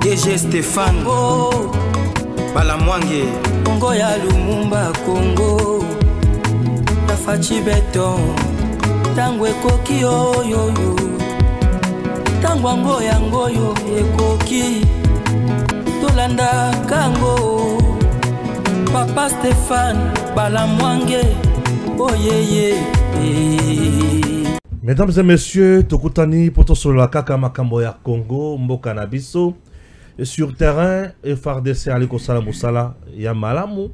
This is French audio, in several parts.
DG Stéphane Balamwange Congo ya Lumumba Congo Tafachi Beton Tangwe koki oyo Tangwango yango yo ekoki Tolanda kango Papa Stéphane Balamwange Oyeye Mesdames et messieurs, Tokutani poto sur la kaka makambo ya Congo, mboka na biso. Et sur terrain, FARDC aliko sala musala ya malamu,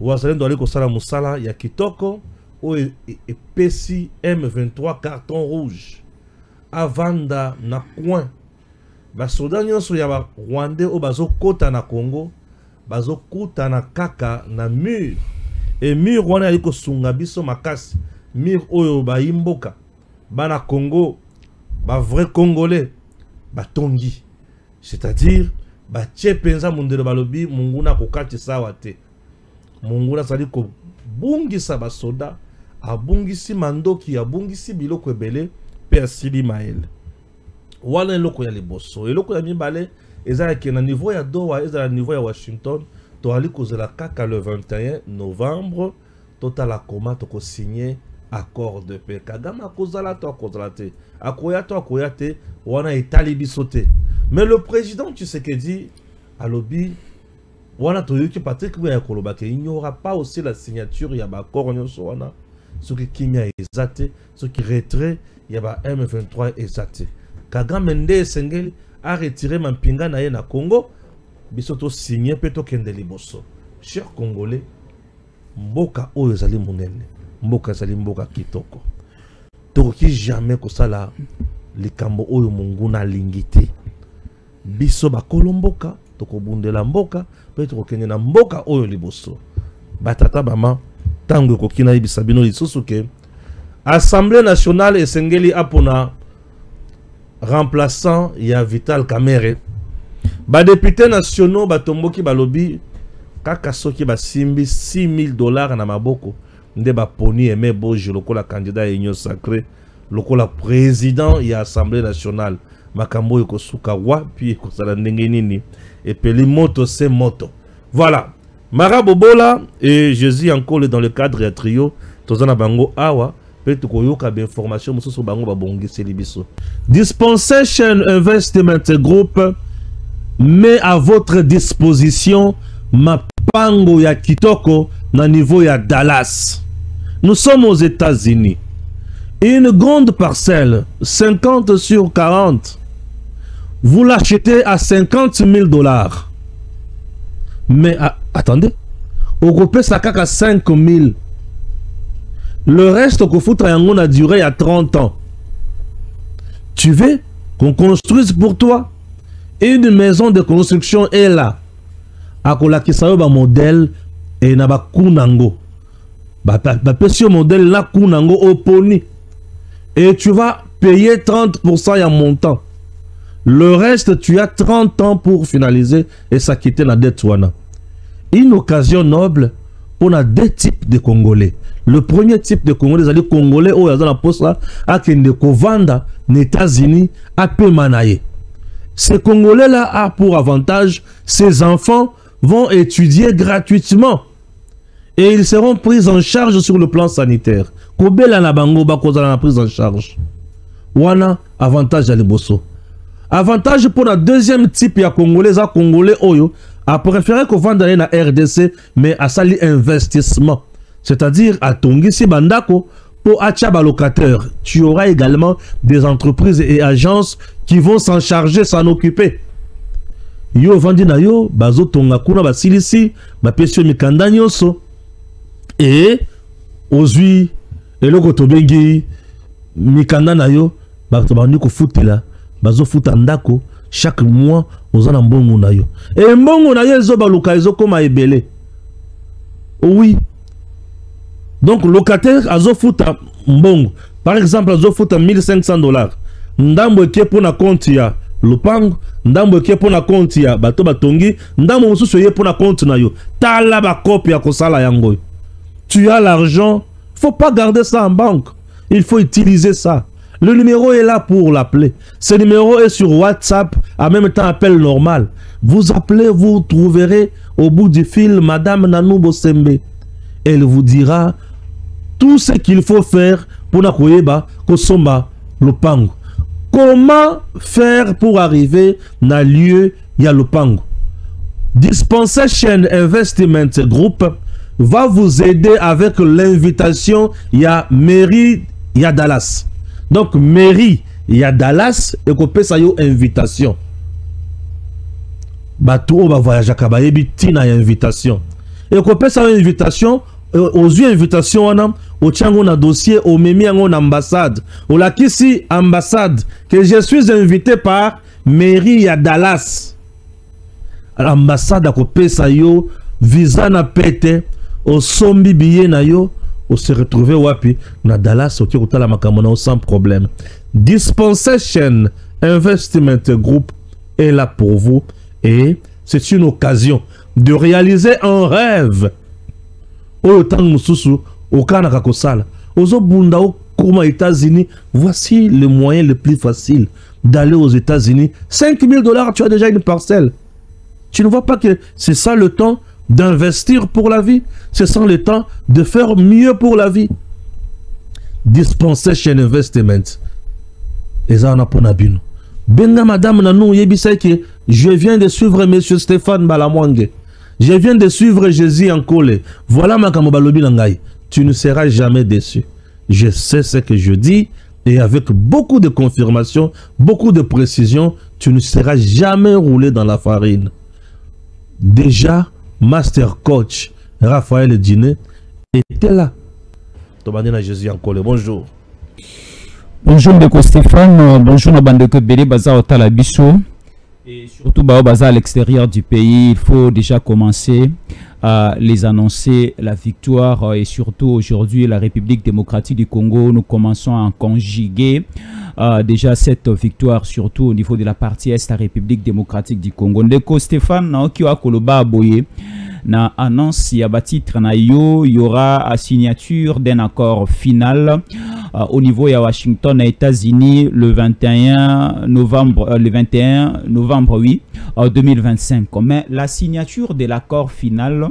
wazalendo aliko sala musala ya kitoko, o epesi M23 carton rouge. Avanda na coin. Ba soda nyonso ya ba Rwandais o bazo kota na Congo, bazo kuta na kaka na mur. Et mur wana aliko sunga biso makasi, mur oyo ba imboka. Bana Congo, ba vrai Congolais, ba tongi. C'est-à-dire, ba tchepenza mundele balobi, munguna kokati sawate. Munguna sali ko bungisa ba soda, abungisi mandoki, abungisi biloko ebele, pe asili maele. Wana eloko ya liboso. Eloko ya mibale, ezala ki na niveau ya Doha, ezala niveau ya Washington, to ali kozela kaka le 21 novembre, totala koma toko signé accord de paix. Kagame akozala to akozalate. Akoyate, wana etali bisote. Mais le président Tshisekedi alobi wana toyoki Patrick Mouya Kolobake, il n'y aura pas aussi la signature ya ba accord nyonso wana. Ce qui kimia ezate, ce qui retrait ya ba M23 ezate. Kagame nde sengeli a retiré mampinga na ye na Congo. Bisoto signé peto kende liboso. Chers Congolais, mboka oyo ezali munene. Mboka ezali mboka kitoko. Tokoki jamais kosala likambo oyo munguna lingite. Biso bakolo mboka, tokobundela mboka, pe tokokende na mboka oyo liboso. Batata bama, tango kokina ibisa bino lisusu ke Assemblée nationale esengeli apona remplaçant ya Vital Kamerhe. Ba députés nationaux batomboki balobi kaka soki basimbi $6,000 na maboko nde baponi Aimé Boje lokola candidat ya Union Sacrée, lokola président ya Assemblée nationale. Makambo yoko suka wapi kosala ndenge nini epeli moto c'est moto. Voilà. Marabobola et Jésus encore dans le cadre ya trio tozana bango awa pe tukoyoka ba information mususu bango babongisi libiso. Dispensation Investment Group met à votre disposition mapango ya kitoko na niveau ya Dallas. Nous sommes aux États-Unis. Une grande parcelle, 50 sur 40, vous l'achetez à $50,000. Mais attendez, au groupe ça à 5,000. Le reste qu'on fout triangle a duré à 30 ans. Tu veux qu'on construise pour toi? Une maison de construction est là. Akola kisayo ba modèle et na ba kunango. Ba pesio modèle la kunango oponi. Et tu vas payer 30% ya montant. Le reste, tu as 30 ans pour finaliser et s'acquitter la dette wana. Une occasion noble pour deux types de Congolais. Le premier type de Congolais, c'est les Congolais où ils ont la poste là, à Kende Kovanda, aux États-Unis, à Pemanaye. Ces Congolais-là a pour avantage, ces enfants vont étudier gratuitement. Et ils seront pris en charge sur le plan sanitaire. Kobela na bango bakoza na prise en charge. Wana avantage à l'ebosso. Avantage pour le deuxième type ya Congolais, à Congolais oyo, a préféré qu'on vende na RDC, mais à sali investissement. C'est-à-dire à Tongisi Bandako pour achaba locataire. Tu auras également des entreprises et agences qui vont s'en charger, s'en occuper. Yo vandi na yo, bazo tonga kuna basilisi, ba pesio mikanda nyonso. Et ozui eloko tobengi mikanda na yo, bato bandi ko futela, bazo futa ndako chaque mois ozana mbongo na yo. Et mbongo na yo ezo baluka ezo koma ebele. Oui. Donc locataire azo futa mbongo. Par exemple, azo futa $1,500. Ndambo eke pona compte ya lupango, ndambo eke pona compte ya bato batongi, ndambo mususu ye pona compte na yo. Tala ba copie ya kosala yango. Tu as l'argent, faut pas garder ça en banque. Il faut utiliser ça. Le numéro est là pour l'appeler. Ce numéro est sur WhatsApp, en même temps appel normal. Vous appelez, vous trouverez au bout du fil Madame Nanou Bosembe. Elle vous dira tout ce qu'il faut faire pour Nakoyeba Kosomba Lopango. Comment faire pour arriver dans le lieu ya Lopango? Dispensation Investment Group va vous aider avec l'invitation. Il y a mairie, il y a Dallas. Donc mairie, il y a Dallas et qu'on peut ça yo invitation. Bateau va voyager à Kabayebi tina invitation. Et qu'on peut ça invitation aux yeux invitation on a au tchango na dossier au memi en ambassade. Au la kisi ambassade que je suis invité par mairie à Dallas. L'ambassade a coupé ça yo visa na pete au sombi billet na yo au se retrouver wapi na Dallas au kota la makamona sans problème. Dispensation Investment Group est là pour vous et c'est une occasion de réaliser un rêve. Au temps mususu au Canada kosala ozo bunda au kuma États-Unis, voici le moyen le plus facile d'aller aux États-Unis. 5 000 $, tu as déjà une parcelle. Tu ne vois pas que c'est ça le temps d'investir pour la vie? C'est ça le temps de faire mieux pour la vie. Dispensation Investment. Et ça, on a pour Nabino. Benga madame nanou yebisa que je viens de suivre monsieur Stéphane Balamwange. Je viens de suivre Jésus en Kole. Voilà ma kamobalobi nangai. Tu ne seras jamais déçu. Je sais ce que je dis et avec beaucoup de confirmation, beaucoup de précision, tu ne seras jamais roulé dans la farine. Déjà, Master Coach Raphaël Diné était là. Tobanina Jésus en Kole. Bonjour. Bonjour Ndeko Stéphane, bonjour Nabandeko Bélé Baza Otala Bisso. Et surtout Baza à l'extérieur du pays, il faut déjà commencer à les annoncer la victoire et surtout aujourd'hui la République démocratique du Congo, nous commençons à conjuguer déjà cette victoire surtout au niveau de la partie est la République démocratique du Congo. Ndeko Stéphane, qui a Koloba Aboye. Na annonce ya batitre na yo, il y aura la signature d'un accord final au niveau de Washington aux États-Unis le 21 novembre 2025. Mais la signature de l'accord final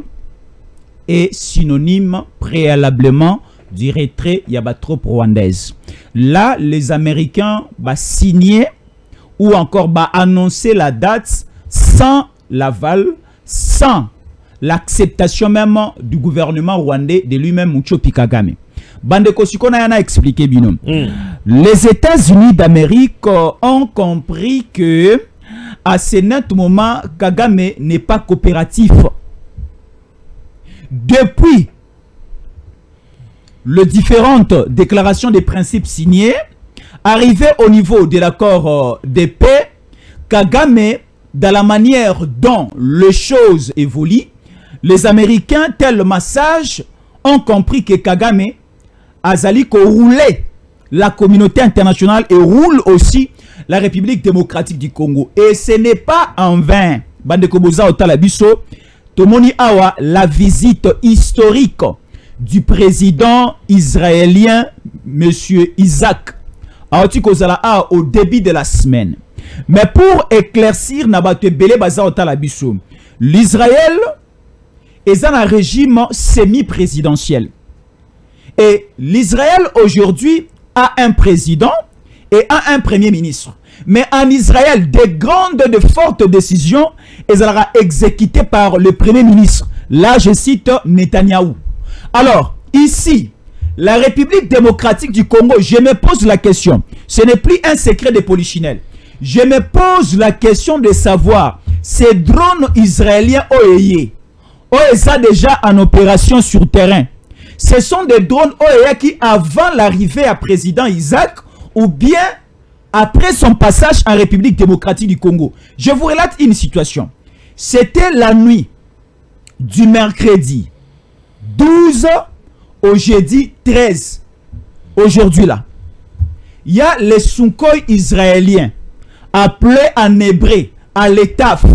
est synonyme préalablement du retrait yabatrop rwandaise. Là, les Américains va signer ou encore va annoncer la date sans l'aval, sans l'acceptation même du gouvernement rwandais de lui-même Muchopi Kagame. Bandeko Sikona yana expliqué binom. Les États-Unis d'Amérique ont compris que à ce net moment Kagame n'est pas coopératif. Depuis les différentes déclarations de principes signées, arrivé au niveau de l'accord de paix, Kagame, dans la manière dont les choses évoluent, les Américains, tel le massage, ont compris que Kagame a roulé la communauté internationale et roule aussi la République démocratique du Congo. Et ce n'est pas en vain, Bandekoboza Otalabiso, Tomoni Awa, la visite historique du président israélien, M. Isaac, au début de la semaine. Mais pour éclaircir Nabate Bele Baza Otalabiso, l'Israël est un régime semi-présidentiel. Et l'Israël aujourd'hui a un président et a un premier ministre. Mais en Israël, des grandes, de fortes décisions seront exécutées par le premier ministre. Là, je cite Netanyahou. Alors, ici, la République démocratique du Congo, je me pose la question. Ce n'est plus un secret de polichinelle. Je me pose la question de savoir, ces drones israéliens OEA, OESA déjà en opération sur terrain, ce sont des drones OEA qui, avant l'arrivée à président Isaac, ou bien après son passage en République démocratique du Congo. Je vous relate une situation. C'était la nuit du mercredi 12 au jeudi 13. Aujourd'hui là, il y a les Sukhoi israéliens, appelés en hébreu à l'étaf,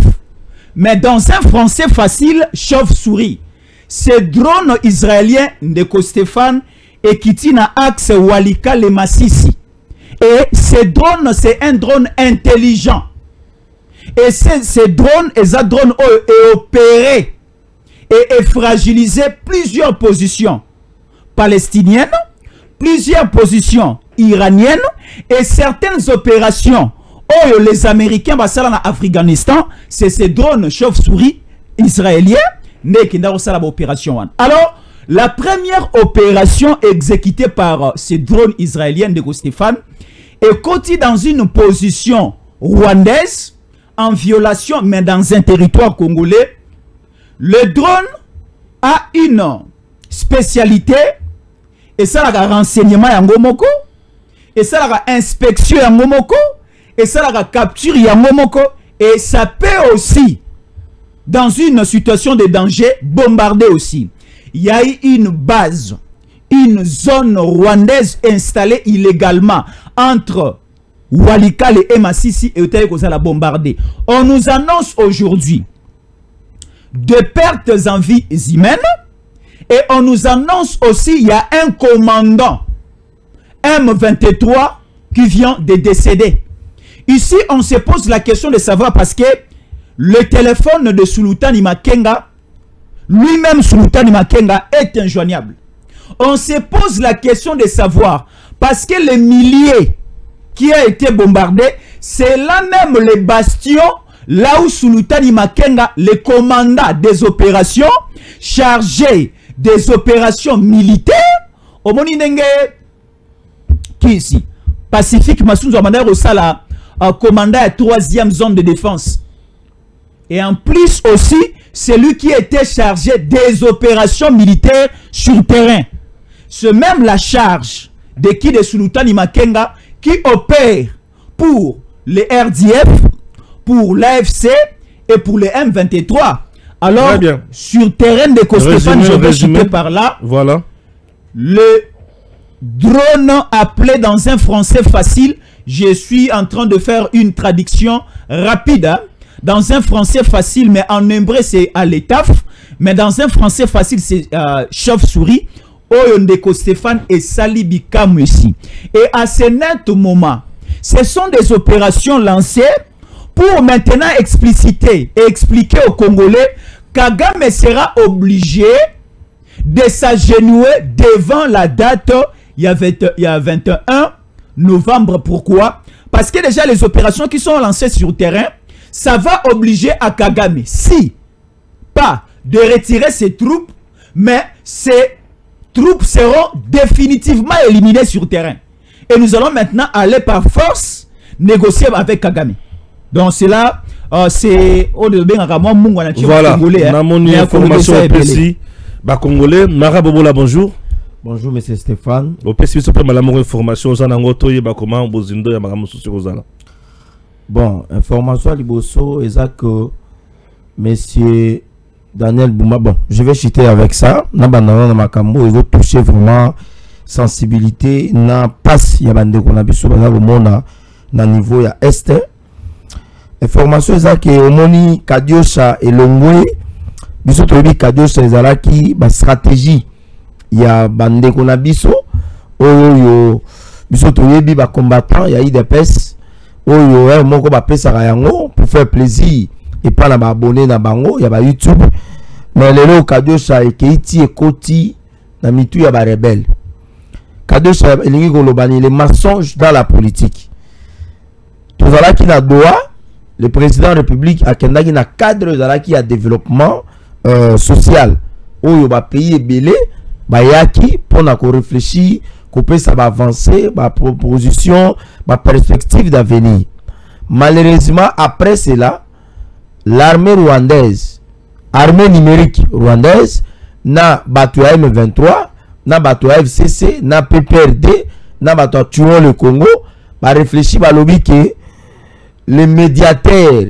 mais dans un français facile, chauve-souris. Ces drones israéliens de Stéphane et Kitina axe Walika le Massissi. Et ce drone, c'est un drone intelligent. Et ces drones, et drone est opéré et fragilisé plusieurs positions palestiniennes, plusieurs positions iraniennes et certaines opérations. Oh, les Américains, bah, ça en Afghanistan, c'est ces drones chauve-souris israéliens, qui ont fait l'opération. Alors, la première opération exécutée par ces drones israéliens de Stéphane est côté dans une position rwandaise, en violation, mais dans un territoire congolais. Le drone a une spécialité, et ça la renseignement yangomoko, et ça la inspection yangomoko, et ça la capture yangomoko, et ça peut aussi, dans une situation de danger, bombarder aussi. Il y a eu une base, une zone rwandaise installée illégalement entre Walikale et Massissi et Otaïkosa la bombardé. On nous annonce aujourd'hui de pertes en vie humaines et on nous annonce aussi il y a un commandant M23 qui vient de décéder. Ici, on se pose la question de savoir parce que le téléphone de Sultani Makenga, lui-même Sultani Makenga, est injoignable. On se pose la question de savoir parce que les milliers qui a été bombardé, c'est là même les bastions, là où Sultani Makenga, le commandant des opérations, chargé des opérations militaires, au Moninenge, qui ici, Pacifique Massounzo Amanda Rosala, commandant à 3e zone de défense. Et en plus aussi, c'est lui qui était chargé des opérations militaires sur terrain. C'est même la charge de qui de Sultani Makenga qui opère pour les RDF, pour l'AFC et pour les M23. Alors, sur terrain de Stéphane, je vais citer par là. Voilà. Le drone appelé dans un français facile. Je suis en train de faire une traduction rapide. Hein, dans un français facile, mais en hébreu, c'est à l'étaf. Mais dans un français facile, c'est chauve-souris. Oyondeko Stéphane et Salibi Kamwesi. Et à ce net moment, ce sont des opérations lancées pour maintenant expliciter et expliquer aux Congolais Kagame sera obligé de s'agenouiller devant la date, il y a 21 novembre. Pourquoi? Parce que déjà les opérations qui sont lancées sur le terrain, ça va obliger à Kagame, si pas de retirer ses troupes, mais ces troupes seront définitivement éliminées sur le terrain. Et nous allons maintenant aller par force négocier avec Kagame. Donc c'est là, c'est voilà, on a mon information précise. Congolais, Mara Bobola, bonjour. Bonjour, monsieur Stéphane. Au PSP, vous pouvez me information aux Anangoto, comment Bozindo et Maramousou sur Ozala. Bon, information à Liboso, est que monsieur Daniel Bouma, bon, je vais chuter avec ça. Nabanana Makambo, il veut toucher vraiment sensibilité. Na passe, il y a bande qu'on a vu sur le monde na niveau ya est. Information est que Omoni Kadiosha et Longwe, biso tobi Kadiosha ezalaki ba stratégie. Il y a bande qu'on a biso, oyo biso toyebi ba combattant, il y a IDPS, oyo moko ba pesa yango pour faire plaisir et pas na ba abonné na bango, il y a ba YouTube. Mais lelo Kadiosha ekeiti ekoti na mitu ya ba rebelle. Kadiosha elingi kolobani les mensonges dans la politique. Tozalaki na Doha, le président de la République a kendaki na cadre zalaki ya développement social. Oyo ba pays ebele ba yaki pona ko réfléchir, ko pesa ba avancer, ba proposition, ba perspective d'avenir. Malheureusement après cela, l'armée rwandaise, armée numérique rwandaise, na batu ya M23, na batu ya FCC, na PPRD, na batu tuant le Congo, ba réfléchir ba lobby que les médiateurs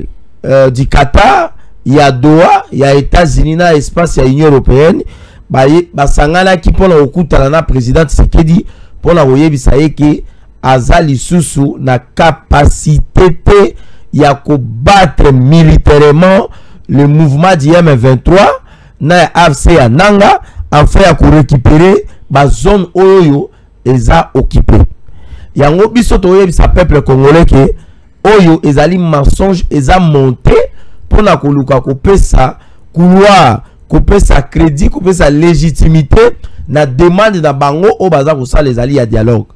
du Qatar, il y a Doha, il y a États-Unis, na espace, il y a Union européenne, ba sangana qui pour la okuta na président Tshisekedi pour la oyebisa que azali susu na capacité te ya ko battre militairement le mouvement du M23 na AFC ya nanga afin ya ko récupérer ba zone oyo eza occupé. yango biso toyebisa peuple congolais que oyo ezali mensonge eza monté pona koluka kopesa couloir kopesa crédit kopesa légitimité na demande na bango o baza kosala ezali ya dialogue.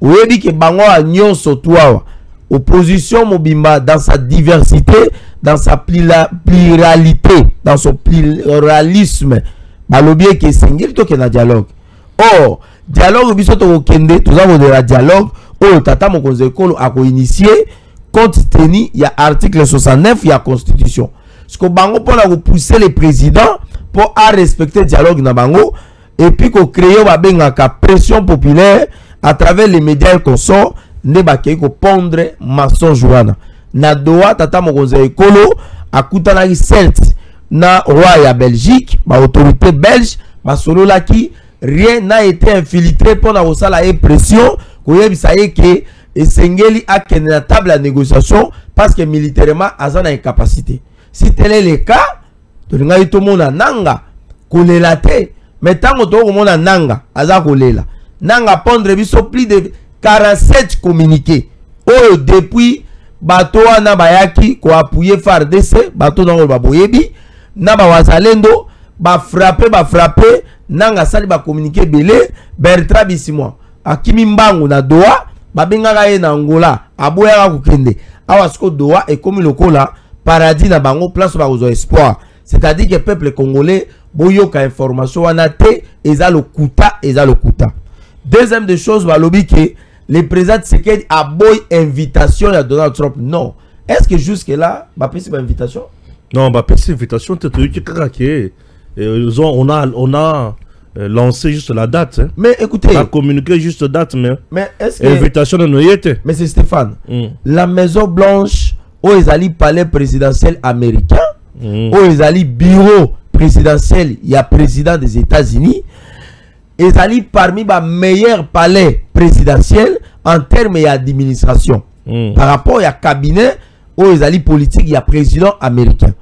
Oyebi ke bango a nyonso twawa opposition mobimba dans sa diversité, dans sa pluralité, dans son pluralisme balobie ke sengeli to ke na dialogue. Or dialogue biso to kende tozako de la dialogue oyo tata mokonzi ekolo ako initier compte tenu ya article 69 ya constitution. Parce que bango pour la pousser les présidents pour à respecter le dialogue na bango et puis qu'on crée ba bengaka pression populaire à travers les médias qu'on sort ne ba ke ko pondre mensonge wana. Na doa tata mokonzi ekolo akutana ki certes na roi ya Belgique, ba autorité belge, ba solo la ki rien n'a été infiltré pour la pression qu'on y ça y que et sengeli a qu'une table à négociation parce que militairement azana incapacité. Si tel est le cas, tout le monde a nanga kolelate mais tant que tout le monde a nanga aza kolela nanga pondre biso plus de 47 communiqués oh depuis bato wana bayaki ko appuyer FARDC bato nango baboyebi na ba wazalendo ba frapper nanga sali ba communiquer belé Bertrand Bisimwa akimi mbangu na doa babengaka ye na Angola aboyaka kokende awa siko doa et comme lokola paradis na bango place ba ozo espoir, c'est-à-dire que peuple congolais boyoka information wana te eza le kuta. Deuxième des choses balobi que le président Tshisekedi a boy invitation à Donald Trump. Non, est-ce que jusque là ba pesi ba invitation? Non, bah pesi invitation te on a lancé juste la date. Hein. Mais écoutez, on a communiqué juste date, mais est-ce que invitation de noyette? Mais c'est Stéphane. La Maison Blanche où ils allaient palais présidentiel américain, où ils allaient bureau présidentiel, il y a président des États-Unis, ils allaient parmi les meilleurs palais présidentiels en termes d'administration. Par rapport à cabinet où ils allaient politique, il y a président américain.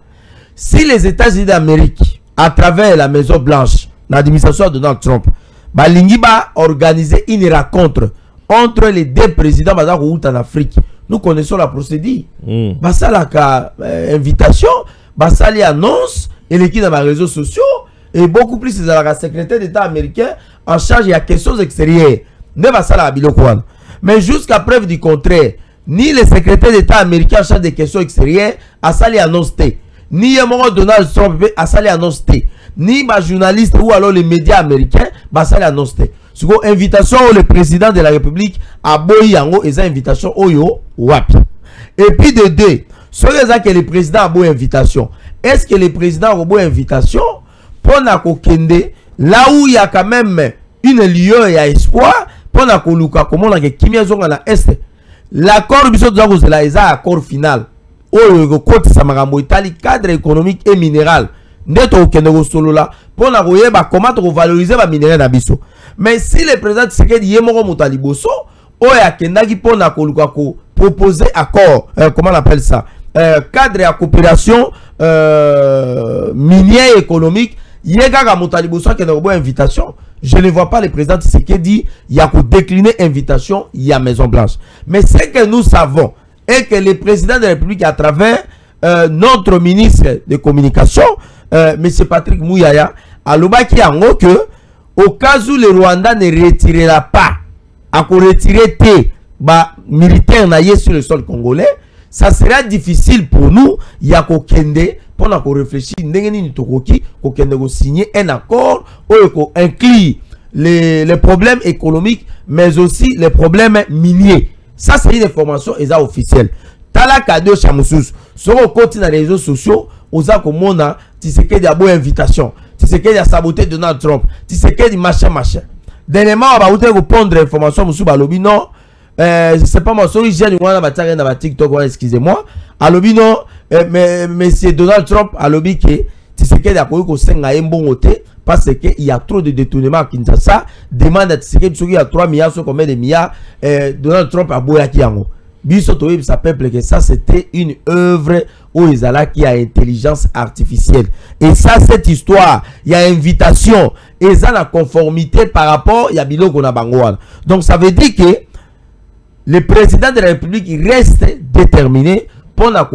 Si les États-Unis d'Amérique, à travers la Maison Blanche, l'administration de Donald Trump, balingi ba organiser une rencontre entre les deux présidents en Afrique. Nous connaissons la procédure. Basala ka invitation, basali annonce, et l'équipe dans les réseaux sociaux, et beaucoup plus c'est la secrétaire d'État américain en charge de la questions extérieures. Ne basala abilokwan. Mais jusqu'à preuve du contraire, ni les secrétaires d'État américains en charge des questions extérieures a sali annonce té, ni Donald Trump a sali annonce té, ni les journalistes ou alors les médias américains a sali annonce té. C'est une invitation où le président de la République a boyi yango et une invitation oyo wapi. Et puis de deux, ce que le président a boyi invitation. Est-ce que le président a boyi invitation pour na kokende là où il y a quand même une lueur et espoir pour na koluka comment na kimia zonga na est. L'accord biso dozo zela eza accord final. Oyo côté sa makambo Italie cadre économique et minéral. Ndeto okende go solo là pour na koyeba comment to valoriser ba minerai na biso. Mais si le président Tshisekedi yemoko mutaliboso oya kendaki pona koluka ko proposer accord comment on appelle ça cadre à coopération minière économique yega mutaliboso kende ko invitation. Je ne vois pas le président Tshisekedi ya ko décliner invitation ya Maison Blanche. Mais ce que nous savons est que le président de la République à travers notre ministre de communication monsieur Patrick Mouyaya a lobaki yango que au cas où le Rwanda ne retirera pas, à retirer tes militaires naïe sur le sol congolais, ça sera difficile pour nous, Yakokende, pour nous réfléchir, nous signer un accord où inclut les problèmes économiques, mais aussi les problèmes miniers. Ça, c'est une information officielle. Tala Kado Chamoussous, sur le côté des réseaux sociaux, aux Akomona, Tshisekedi a beau invitation. Tshisekedi a saboté Donald Trump. Tshisekedi machin. Dernièrement, on va vous répondre information monsieur balobi non. C'est pas moi, sorry, j'ai une bataille dans TikTok, excusez-moi. Alobi non, mais monsieur Donald Trump alobi que Tshisekedi a koyi ko senga bon côté parce que il y a trop de détournements à Kinshasa. Demande à Tshisekedi il y a 3 milliards sur combien de milliards Donald Trump a boyaki yango. Biso to sa peuple que ça c'était une œuvre où ils allaient qui a intelligence artificielle. Et ça cette histoire, il y a invitation et ça la conformité par rapport il y a biloko na bangwana. Donc ça veut dire que le président de la République reste déterminé pour la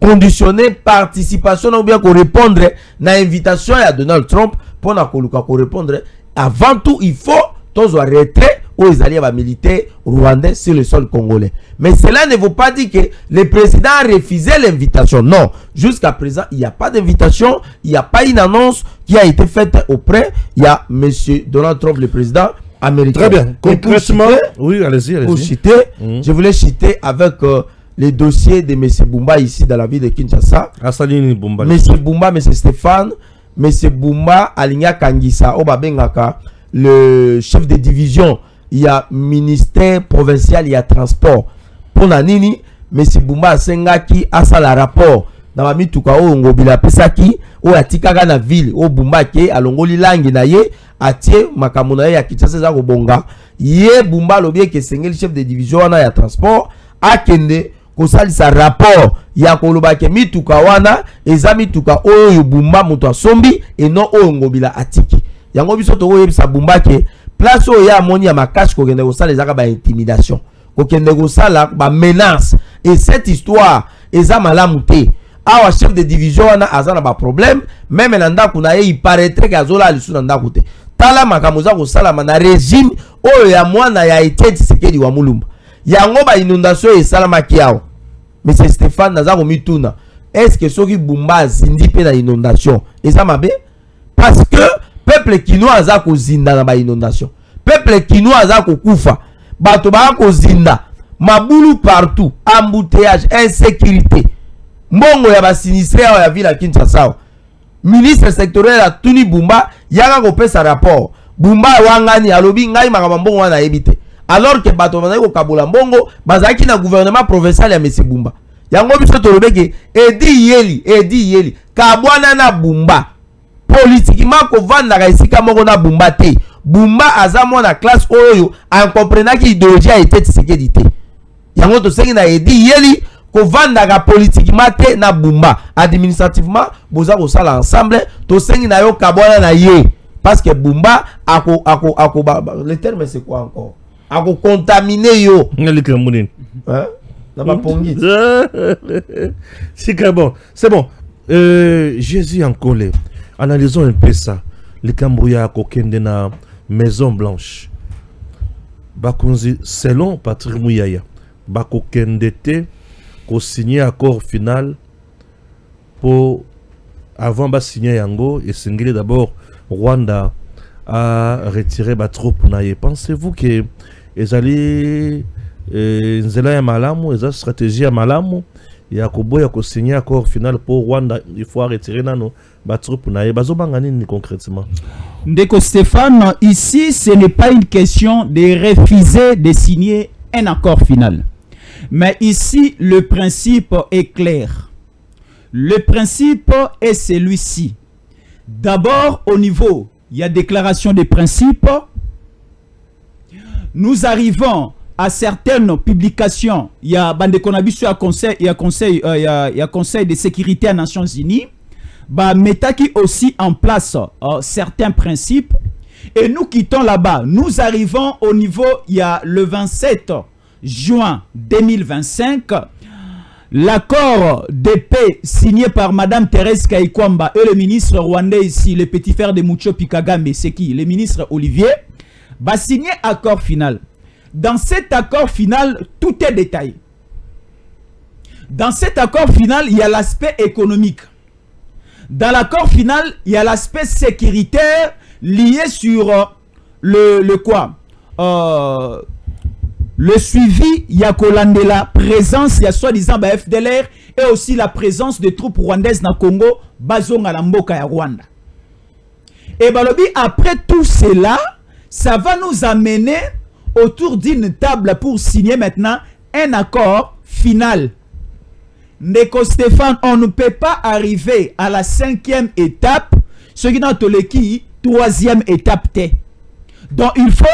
conditionner participation ou bien répondre à l'invitation à Donald Trump pour la répondre. Avant tout, il faut tous retrait aux alliés militaires rwandais sur le sol congolais. Mais cela ne veut pas dire que le président a refusé l'invitation. Non, jusqu'à présent, il n'y a pas d'invitation, il n'y a pas une annonce qui a été faite auprès. Il y a M. Donald Trump, le président américain. Très bien. Concrètement, oui, allez-y. Pour citer, je voulais citer avec les dossiers de M. Bumba ici dans la ville de Kinshasa. Bumba. M. Bumba, M. Stéphane, M. Bumba, Aligna Kangisa, Obabengaka, le chef de division, il y a ministère provincial, il y a transport. Pour Nanini, M. Bumba Sengaki a ça la rapport. Dans la mituka o ngobila pesaki o atikaka na ville o Bumba ke alongoli langi na ye atie makamuna ya Kinshasa za kobonga ye Bumba lobie ke sengeli chef de division na ya transport akende kosalisa rapport ya koloba ke mituka wana eza mituka oyo Bumba muto asombi eno o ngobila atiki yango biso to yebisa Bumba ke place oyo ya moni ya makasi ko kende kosala ezaka ba intimidation ko kende kosala ba menace et cette histoire eza malamu te. Awa chef de division wana azana ba problème même na ndako na ye il paraîtrait qu'azola alisu na ndako te tala makamuza ko sala na régime oyo ya mwana ya Etienne Tshisekedi wa Mulumba yango ba inondation e salama kiao. Monsieur Stéphane nazako mituna est-ce que soki Bumba zindi pe na inondation eza mabe parce que peuple kinois azako zinda na ba inondation peuple kinois azako kufa bato ba ko zinda mabulu partout embouteillage insécurité mbongo ya ba sinistre ya ville ya Kinshasa. Ministre sectoriel a tuni Bumba yaka ko pesa rapport Bumba wangani alobi ngai makaba mbongo wana ebite alors que bato bana ko kabula mbongo bazaki na gouvernement provincial ya M. Bumba yango biso to lobeke edi yeli kabwana na Bumba politiquement ko vanda ka isika moko na Bumba te Bumba azamo na classe oyo en comprenant que idéologie a été Tshisekedi te yango to sengi na edi yeli ko vanda politiquement te na Bumba administrativement boza ko sala ensemble to sengi na yo kabona na ye parce que Bumba ako le terme c'est quoi encore ako contaminer yo ngalika munini hein na ba pongi c'est bon Jésus en colère analysons un peu ça le Cambouya ko kende na Maison Blanche bakonzi selon Patrick Muyaya bako kende te ko signer accord final pour avant de signer yango et singeli d'abord Rwanda a retiré ba troupes na ye. Pensez-vous que ezali nzela ya malamu eza stratégie ya malamu ya koboya ko signer accord final pour Rwanda il faut retirer nano ba troupes na ye bazobanga nini concrètement? Ndeko Stéphane, ici ce n'est pas une question de refuser de signer un accord final. Mais ici, le principe est clair. Le principe est celui-ci. D'abord, au niveau, il y a déclaration des principes. Nous arrivons à certaines publications. Il y a Bandekonabisu, il y a Conseil de sécurité des Nations Unies. Metaki aussi en place certains principes. Et nous quittons là-bas. Nous arrivons au niveau, il y a le 27 juin 2025, l'accord de paix signé par Madame Thérèse Kayikwamba et le ministre rwandais ici, le petit frère de Mucho Kagame, c'est qui? Le ministre Olivier, va signer accord final. Dans cet accord final, tout est détaillé. Dans cet accord final, il y a l'aspect économique. Dans l'accord final, il y a l'aspect sécuritaire lié sur le quoi? Le suivi, il y a la présence, il y a soi-disant FDLR et aussi la présence de troupes rwandaises dans le Congo, Bazonga la Mboka ya Rwanda. Et balobi, après tout cela, ça va nous amener autour d'une table pour signer maintenant un accord final. Ndeko Stéphane, on ne peut pas arriver à la 5e étape, ce qui n'a qui 3e étape T. Donc il faut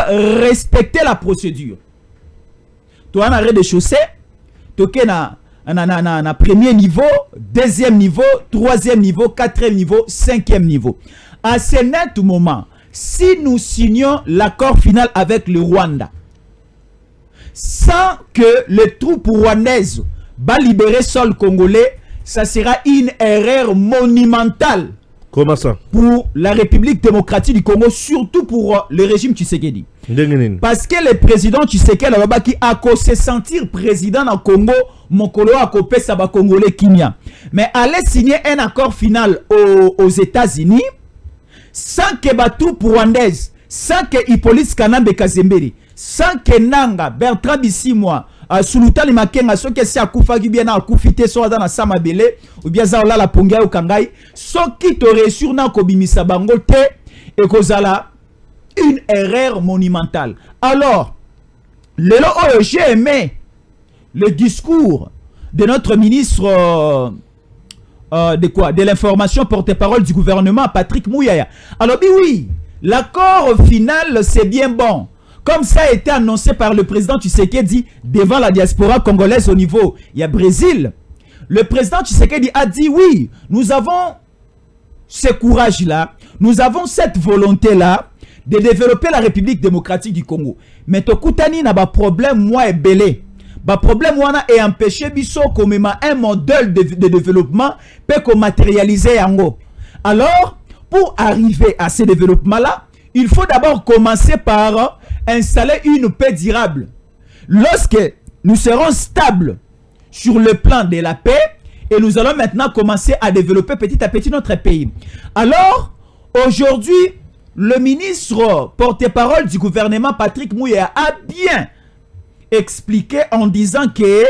respecter la procédure. Tu as un arrêt de chaussée, tu as un premier niveau, 2e niveau, 3e niveau, 4e niveau, 5e niveau. À ce net moment, si nous signons l'accord final avec le Rwanda, sans que les troupes rwandaises va libérer sol congolais, ça sera une erreur monumentale. Comment ça? Pour la République démocratique du Congo, surtout pour le régime Tshisekedi. Parce que le président Tshisekedi qui a se sentir président dans Congo, Mokolo a copé ça va congolais Kimia. Mais allait signer un accord final aux États-Unis sans que Batou rwandaise, sans que Hippolyte Kanambe Kazemberi, sans que Nanga, Bertrand Bisimwa, Sulutani Makenga, ce que c'est à Koufagi bien à Koufité, soit dans la Samabele, ou bien Zaola la Ponga ou Kangai, ce qui t'aurait sur Nakobimisa Bangote, et Kozala, une erreur monumentale. Alors, j'ai aimé le discours de notre ministre de l'information porte-parole du gouvernement, Patrick Mouyaya. Alors, oui, l'accord final, c'est bien bon. Comme ça a été annoncé par le président Tshisekedi devant la diaspora congolaise au niveau du Brésil. Le président Tshisekedi a dit oui, nous avons ce courage-là, nous avons cette volonté-là de développer la République démocratique du Congo. Mais Tokutani n'a pas problème, moi, et belé. Le problème est empêché biso comme un modèle de développement peut matérialiser yango. Alors, pour arriver à ce développement-là, il faut d'abord commencer par installer une paix durable. Lorsque nous serons stables sur le plan de la paix, et nous allons maintenant commencer à développer petit à petit notre pays. Alors, aujourd'hui, le ministre porte-parole du gouvernement, Patrick Mouyaya, a bien expliqué en disant que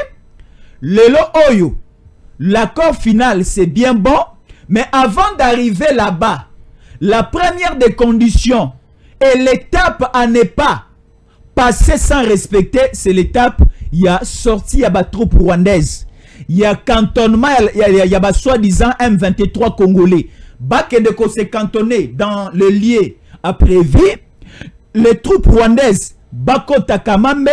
l'accord final, c'est bien bon, mais avant d'arriver là-bas, la première des conditions et l'étape à ne pas passer sans respecter, c'est l'étape, il y a sorti, il y a des troupes rwandaises, il y a cantonnement, il y a soi-disant M23 congolais. Bakende ko se cantonné dans le lieu à prévu, les troupes rwandaises, Bakota Kamambe,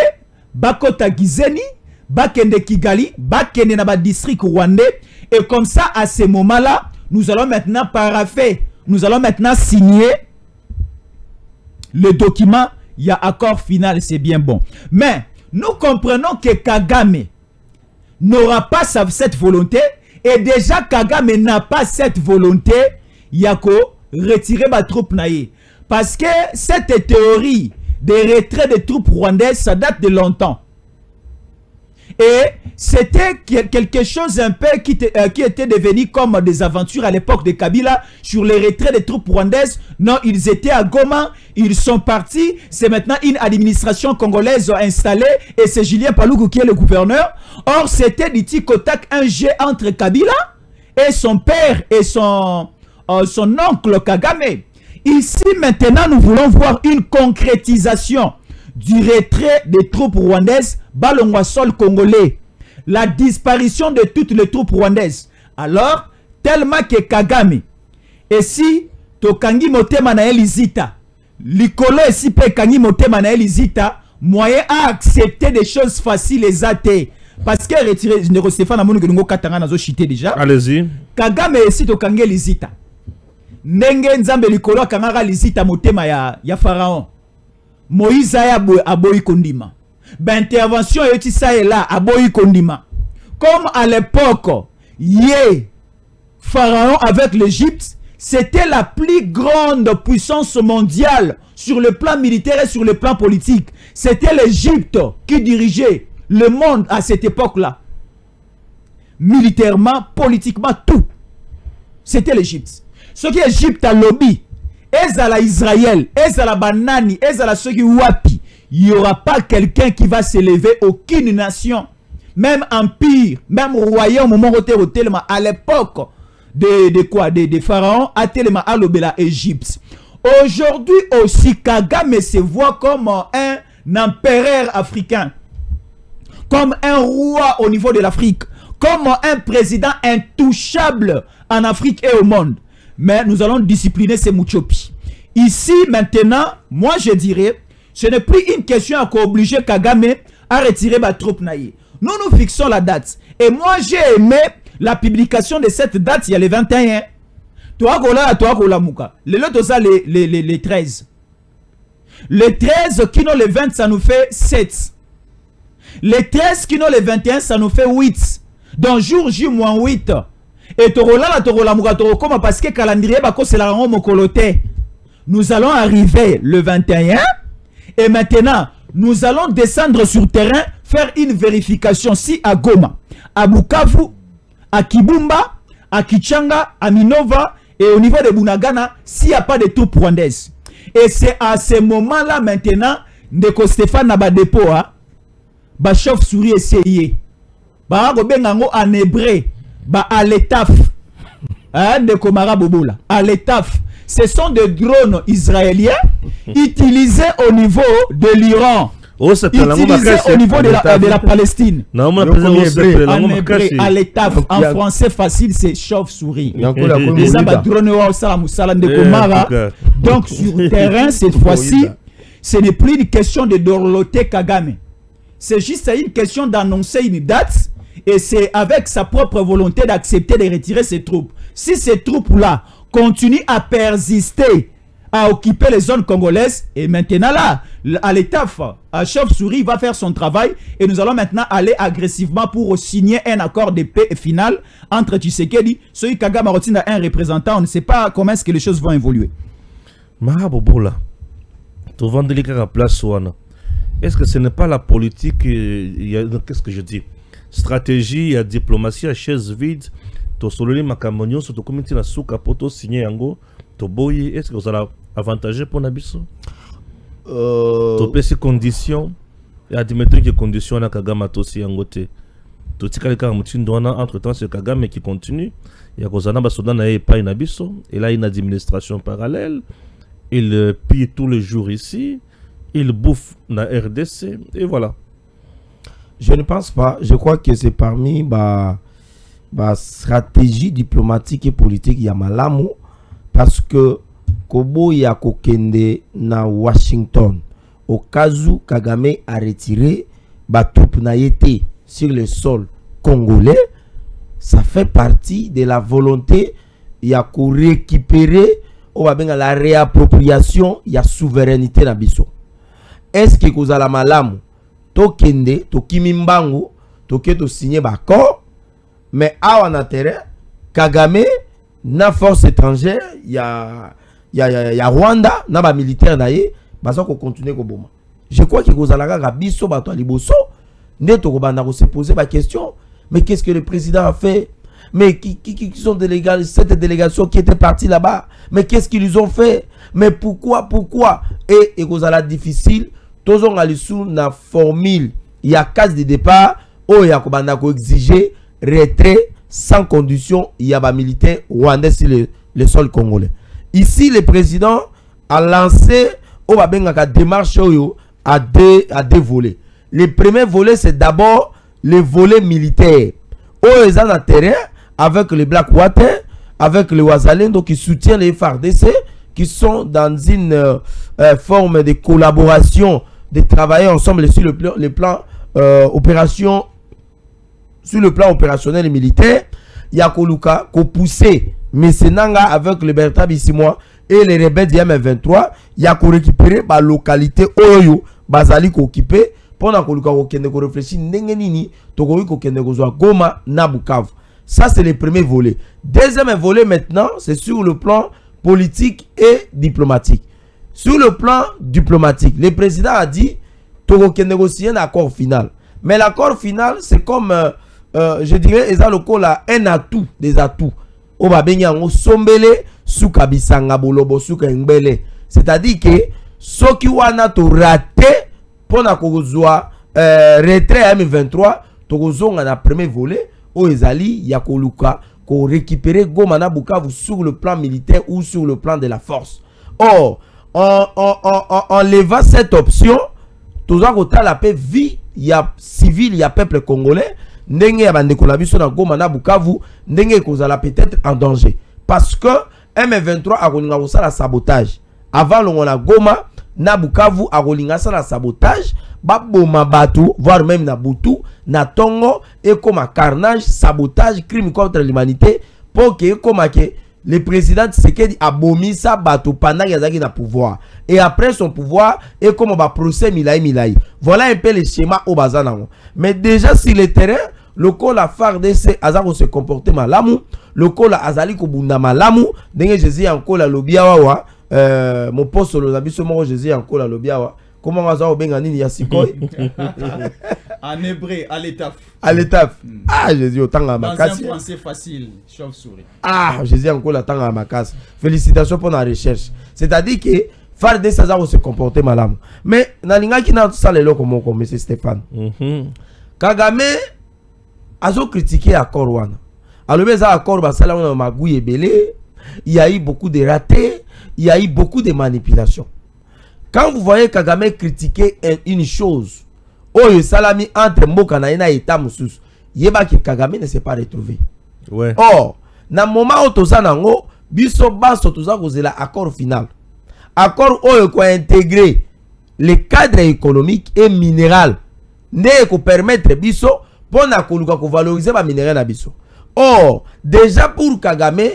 Bakota Gizeni, Bakende Kigali, Bakende Naba district rwandais, et comme ça, à ce moment-là, nous allons maintenant paraffer, nous allons maintenant signer le document, il y a accord final, c'est bien bon. Mais nous comprenons que Kagame n'aura pas cette volonté, et déjà Kagame n'a pas cette volonté, il y a qu'à retirer ma troupe naïe. Parce que cette théorie de retrait des troupes rwandaises, ça date de longtemps. Et c'était quelque chose un peu qui était devenu comme des aventures à l'époque de Kabila sur les retraits des troupes rwandaises. Non, ils étaient à Goma, ils sont partis. C'est maintenant une administration congolaise installée et c'est Julien Paluku qui est le gouverneur. Or, c'était du Tikotak, un jeu entre Kabila et son père et son oncle Kagame. Ici, maintenant, nous voulons voir une concrétisation du retrait des troupes rwandaises, Balongwa sol congolais, la disparition de toutes les troupes rwandaises. Alors, tellement que Kagame, et si Tokangi Motema na Elizita, Likolo et si Pekangi Motema na Elizita, moyen à accepter des choses faciles et athées. Parce que retirer, je ne sais pas, déjà. Allez-y. Kagame et si Tokangi Elizita. Nenge nzambe Likolo Kangara Elizita Motema ya Pharaon. Moïse a aboyi kondima. Intervention et là aboyi kondima. Comme à l'époque, Pharaon avec l'Égypte, c'était la plus grande puissance mondiale sur le plan militaire et sur le plan politique. C'était l'Égypte qui dirigeait le monde à cette époque-là. Militairement, politiquement, tout. C'était l'Égypte. Ce qui est l'Égypte a lobby. Ezala Israël, Ezala Banani, Ezala ceux qui wapi, il n'y aura pas quelqu'un qui va s'élever, aucune nation, même empire, même royaume, au moment où tellement à l'époque de pharaons, à tellement à l'obéla Égypte. Aujourd'hui aussi, Kagame se voit comme un empereur africain, comme un roi au niveau de l'Afrique, comme un président intouchable en Afrique et au monde. Mais nous allons discipliner ces Mouchopi. Ici, maintenant, moi je dirais, ce n'est plus une question à obliger Kagame à retirer ma troupe naïe. Nous nous fixons la date. Et moi j'ai aimé la publication de cette date, il y a le 21. Toi, Mouka. Les 13. Les 13 qui n'ont le 20, ça nous fait 7. Les 13 qui n'ont les 21, ça nous fait 8. Donc jour J-8. Et Torola Muga Torokoma parce que calendrier bako c'est la rango mokolote. Nous allons arriver le 21 et maintenant nous allons descendre sur terrain, faire une vérification si à Goma, à Bukavu, à Kibumba, à Kichanga, à Minova et au niveau de Bunagana s'il n'y a pas de troupes rwandaises. Et c'est à ce moment-là maintenant Ndeko Stéphane Nabadepo ba chauve-souris essayé. Ba gobengango en hébreu, ba aletaf. Ndeko Marabobola, aletaf. Ce sont des drones israéliens utilisés au niveau de l'Iran. Utilisés au niveau de la Palestine. Aletaf, en français facile, c'est chauve-souris. Donc sur terrain, cette fois-ci, ce n'est plus une question de Dorloté Kagame. C'est juste une question d'annoncer une date et c'est avec sa propre volonté d'accepter de retirer ses troupes. Si ces troupes-là continuent à persister, à occuper les zones congolaises, et maintenant là, à l'État, à Chauve-souris va faire son travail et nous allons maintenant aller agressivement pour signer un accord de paix final entre Tshisekedi, celui Kagame Rotina a un représentant. On ne sait pas comment est-ce que les choses vont évoluer. Marabobola, tu vends délicat à place ouana. Est-ce que ce n'est pas la politique, qu'est-ce que je dis, stratégie, il y a diplomatie à chaise vide, tu sololi makamonio, sur ton comité na souka poto signé yango, tu boyi, est-ce que vous allez avantager pour Nabiso? Tu peux ces conditions, et à Dimitri qui conditions na Kagame tosi yangote. Tu tika les karamutindo entre temps c'est Kagame qui continue, il y a Kozana Basoda na pas Nabiso, et là il y a une administration parallèle, il pille tous les jours ici. Il bouffe la RDC et voilà. Je ne pense pas. Je crois que c'est parmi la stratégie diplomatique et politique Yamalamu parce que Kobo ya kokende na Washington au cas où Kagame a retiré ba troupe na yete sur le sol congolais, ça fait partie de la volonté ya ko récupérer la réappropriation ya souveraineté na biso. Est-ce que vous avez malamu tokende tokimimbangu toketo signer d'accord mais à en terrain Kagame na force étrangère ya Rwanda na ba militaire naie baza ko continuer ko boma. Je crois que vous allez ga biso bato liboso ne to ko banda ko se poser la question mais qu'est-ce que le président a fait? Mais qui sont cette délégation qui était partie là-bas? Mais qu'est-ce qu'ils ont fait? Mais pourquoi? Et vous allez difficile. Tous ont sous la formule. Il y a case de départ. Oh, il y a exiger retrait sans condition. Il y a des militaires rwandais sur le sol congolais. Ici, le président a lancé la démarche à deux volets. Le premier volet, c'est d'abord le volet militaire. Oh, ils ont un terrain avec les Blackwater, avec les Wazalendo qui soutiennent les FARDC, qui sont dans une forme de collaboration, de travailler ensemble sur le plan opération, sur le plan opérationnel et militaire. Il y a Koluka qui poussé Messenanga avec le Berta Bissimois et les rebelles du M23. Il y a récupérer la localité Oyo, Bazali qui occupé pendant Koluka qui réfléchit Nengenini, Togoyi qui Goma, Nabukavu. Ça, c'est le premier volet. Deuxième volet, maintenant, c'est sur le plan politique et diplomatique. Sur le plan diplomatique, le président a dit Togo qui négocier un accord final. Mais l'accord final, c'est comme, je dirais, un atout, des atouts. On va bien sombele sous Kabisanga Bolobo sous Kembele. C'est-à-dire que ceux qui ont raté pour la retrait M23, Togo a premier volet. Au Ezali, Yakoluka, qu'on récupérer Gomana Bukavu sur le plan militaire ou sur le plan de la force. Or, en levant cette option, tout ça, la paix vie, il y a civil, il y a peuple congolais, n'enge ya bande kolabiso na Gomana Bukavu, n'enge kozala peut-être en danger. Parce que M23 a kolinga la sabotage. Avant l'on a Goma, na Bukavu a kolinga la sabotage. Baboma Batu, voire même na Butu, na Tongo, et comme carnage, sabotage, crime contre l'humanité, pour que comme le président Tshisekedi a bomi ça bateau pendant qu'il y a pouvoir. Et après son pouvoir, et comme on va procès Milaï. Voilà un peu le schéma au bazar. Mais déjà sur le terrain, le col a FARDC azako se comporter malamu, le col a azali ko bunda malamu, denge Jésus encore la lobiawa mon poste le nabiso mo Jésus encore la lobiawa. Comment on va benga nini ya sikoy? En hébreu, à l'étape. À l'étape. Ah, Jésus, autant à ma casse. Dans un français facile, chauve-souris. Ah, Jésus, encore la temps à ma casse. Félicitations pour la recherche. C'est-à-dire que FARDC ça se comporter malamu. Mais nalinga qui n'a tout ça les locaux comme M. Stéphane. Kagame a critiqué l'accord Wana. Alors, mais l'accord basala on a magouille belé. Il y a eu beaucoup de ratés. Il y a eu beaucoup de manipulations. Quand vous voyez Kagame critiquer une chose, Oyo salami entre Mboka na ina eta mususu, yeba que Kagame ne s'est pas retrouvé. Ouais. Or, na moment où toza nango, biso baso toza kozela accord final. Accord oyo ko intégrer le cadre économique et minéral. Ne ko permettre biso pona koluka ko valoriser ba minéral na biso. Or, déjà pour Kagame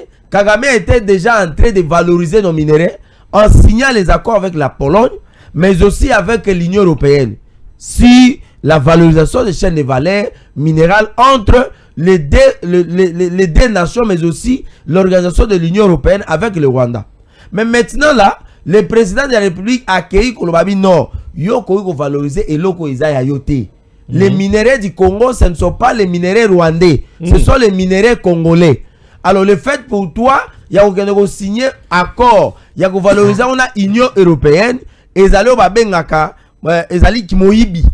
était déjà en train de valoriser nos minéraux en signant les accords avec la Pologne, mais aussi avec l'Union européenne. Si la valorisation des chaînes de valeur minérales entre les deux nations, mais aussi l'organisation de l'Union européenne avec le Rwanda. Mais maintenant là, le président de la République a accueilli Kolobabi non, yoko valoriser et loko Isaiah yote. Les minéraux du Congo, ce ne sont pas les minéraux rwandais, ce sont les minéraux congolais. Alors le fait pour toi, il y a signer accord, il y a valoriser on a Union européenne et zalo babengaka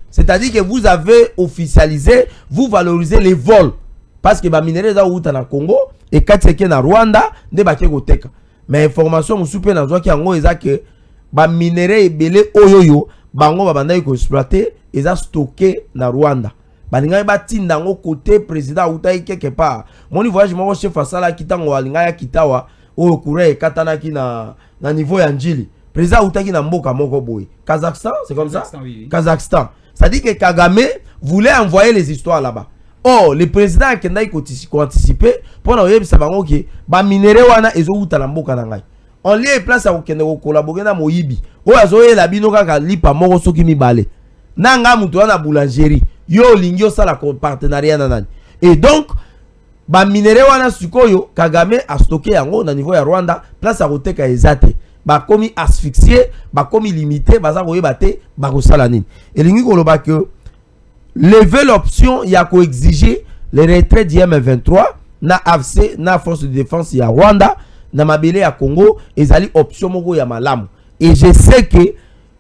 c'est-à-dire que vous avez officialisé, vous valorisez les vols parce que les minéraux sont au Congo et quand c'est na Rwanda ne ba teka. Mais information mo soupe na ki yango eza que ba minéraux ebele oyoyo bango babanda ko exploiter eza stocké na Rwanda. Balinga ba tinda ngo côté président utayi quelque part. Mon voyage mo chef asala kitango alinga ya kitawa o kure katana ki na niveau ya njili. Président Outaki na mboka moko boy. Kazakhstan, c'est comme ça? Oui. Kazakhstan. Ça dit que Kagame voulait envoyer les histoires là-bas. Or, le président a anticipé pour nous savoir que ba minéraux wana ezo uta na mboka na ngai. On lié place à okende ko collaborer na moyibi. O azoye la bino kaka lipa moko soki mibale. Nanga mutu wana boulangerie. Yo lingyo sala ko partenariat na nani. Et donc ba minéraux wana sikoyo Kagame a stocké yango na niveau ya Rwanda place à koteka ezate. Ba komi asphyxié, ba komi limité, ba za koyebate, ba ko sala nini. Et lingi ko loba que lever l'option ya ko exiger le retrait du M23 na AFC na force de défense ya Rwanda na mabele ya Congo ezali option moko ya malamu. Et je sais que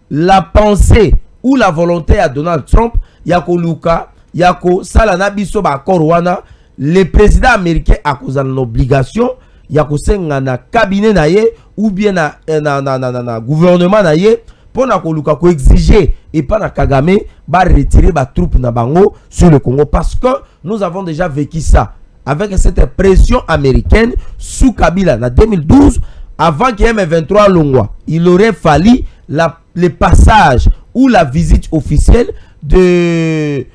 la pensée ou la volonté à Donald Trump ya ko luka ya ko sala na biso ba accord wana le président américain a cause une obligation ya ko senga na cabinet na ye ou bien na gouvernement na ye pour na ko luka ko exiger et pas na Kagame ba retirer ba troupes na bango sur le Congo parce que nous avons déjà vécu ça avec cette pression américaine sous Kabila en 2012 avant qu'il y ait M23 Longwa. Il aurait fallu le passage ou la visite officielle de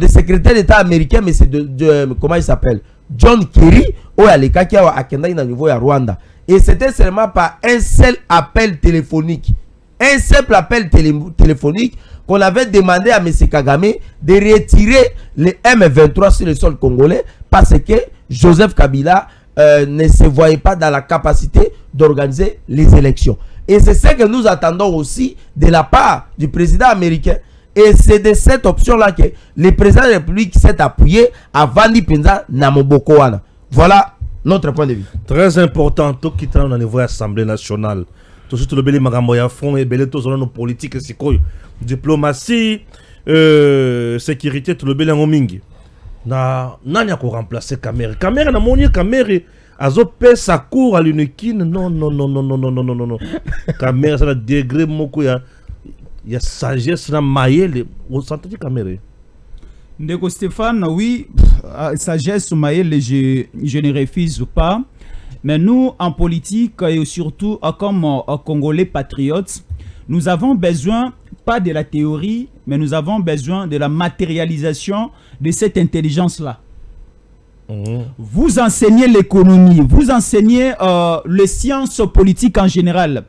secrétaire d'État américain, mais c'est de comment il s'appelle, John Kerry ou Aleka qui a Akenda au niveau à Rwanda. Et c'était seulement par un seul appel téléphonique. Un simple appel téléphonique qu'on avait demandé à M. Kagame de retirer les M23 sur le sol congolais parce que Joseph Kabila ne se voyait pas dans la capacité d'organiser les élections. Et c'est ce que nous attendons aussi de la part du président américain. Et c'est de cette option-là que le président de la République s'est appuyé à Vandi Penza Namobokoana. Voilà notre point de vue. Très important, tout qui est au niveau de l'Assemblée nationale. Tout ce que le Magamboya front et belé tous nos politiques, c'est quoi? Diplomatie, sécurité, tout le belé en mingi. Nanya ko remplacer Kamere. Kamere na moni Kamere azo pe sa cour à l'uniquine. Non. Kamere ça la degré moko ya sagesse na maïle. Vous sentez Kamere? Ndeko Stéphane, oui, sagesse maïle, je ne refuse pas. Mais nous, en politique et surtout comme Congolais patriotes, nous avons besoin, pas de la théorie, mais nous avons besoin de la matérialisation de cette intelligence-là. vous enseignez l'économie, vous enseignez les sciences politiques en général,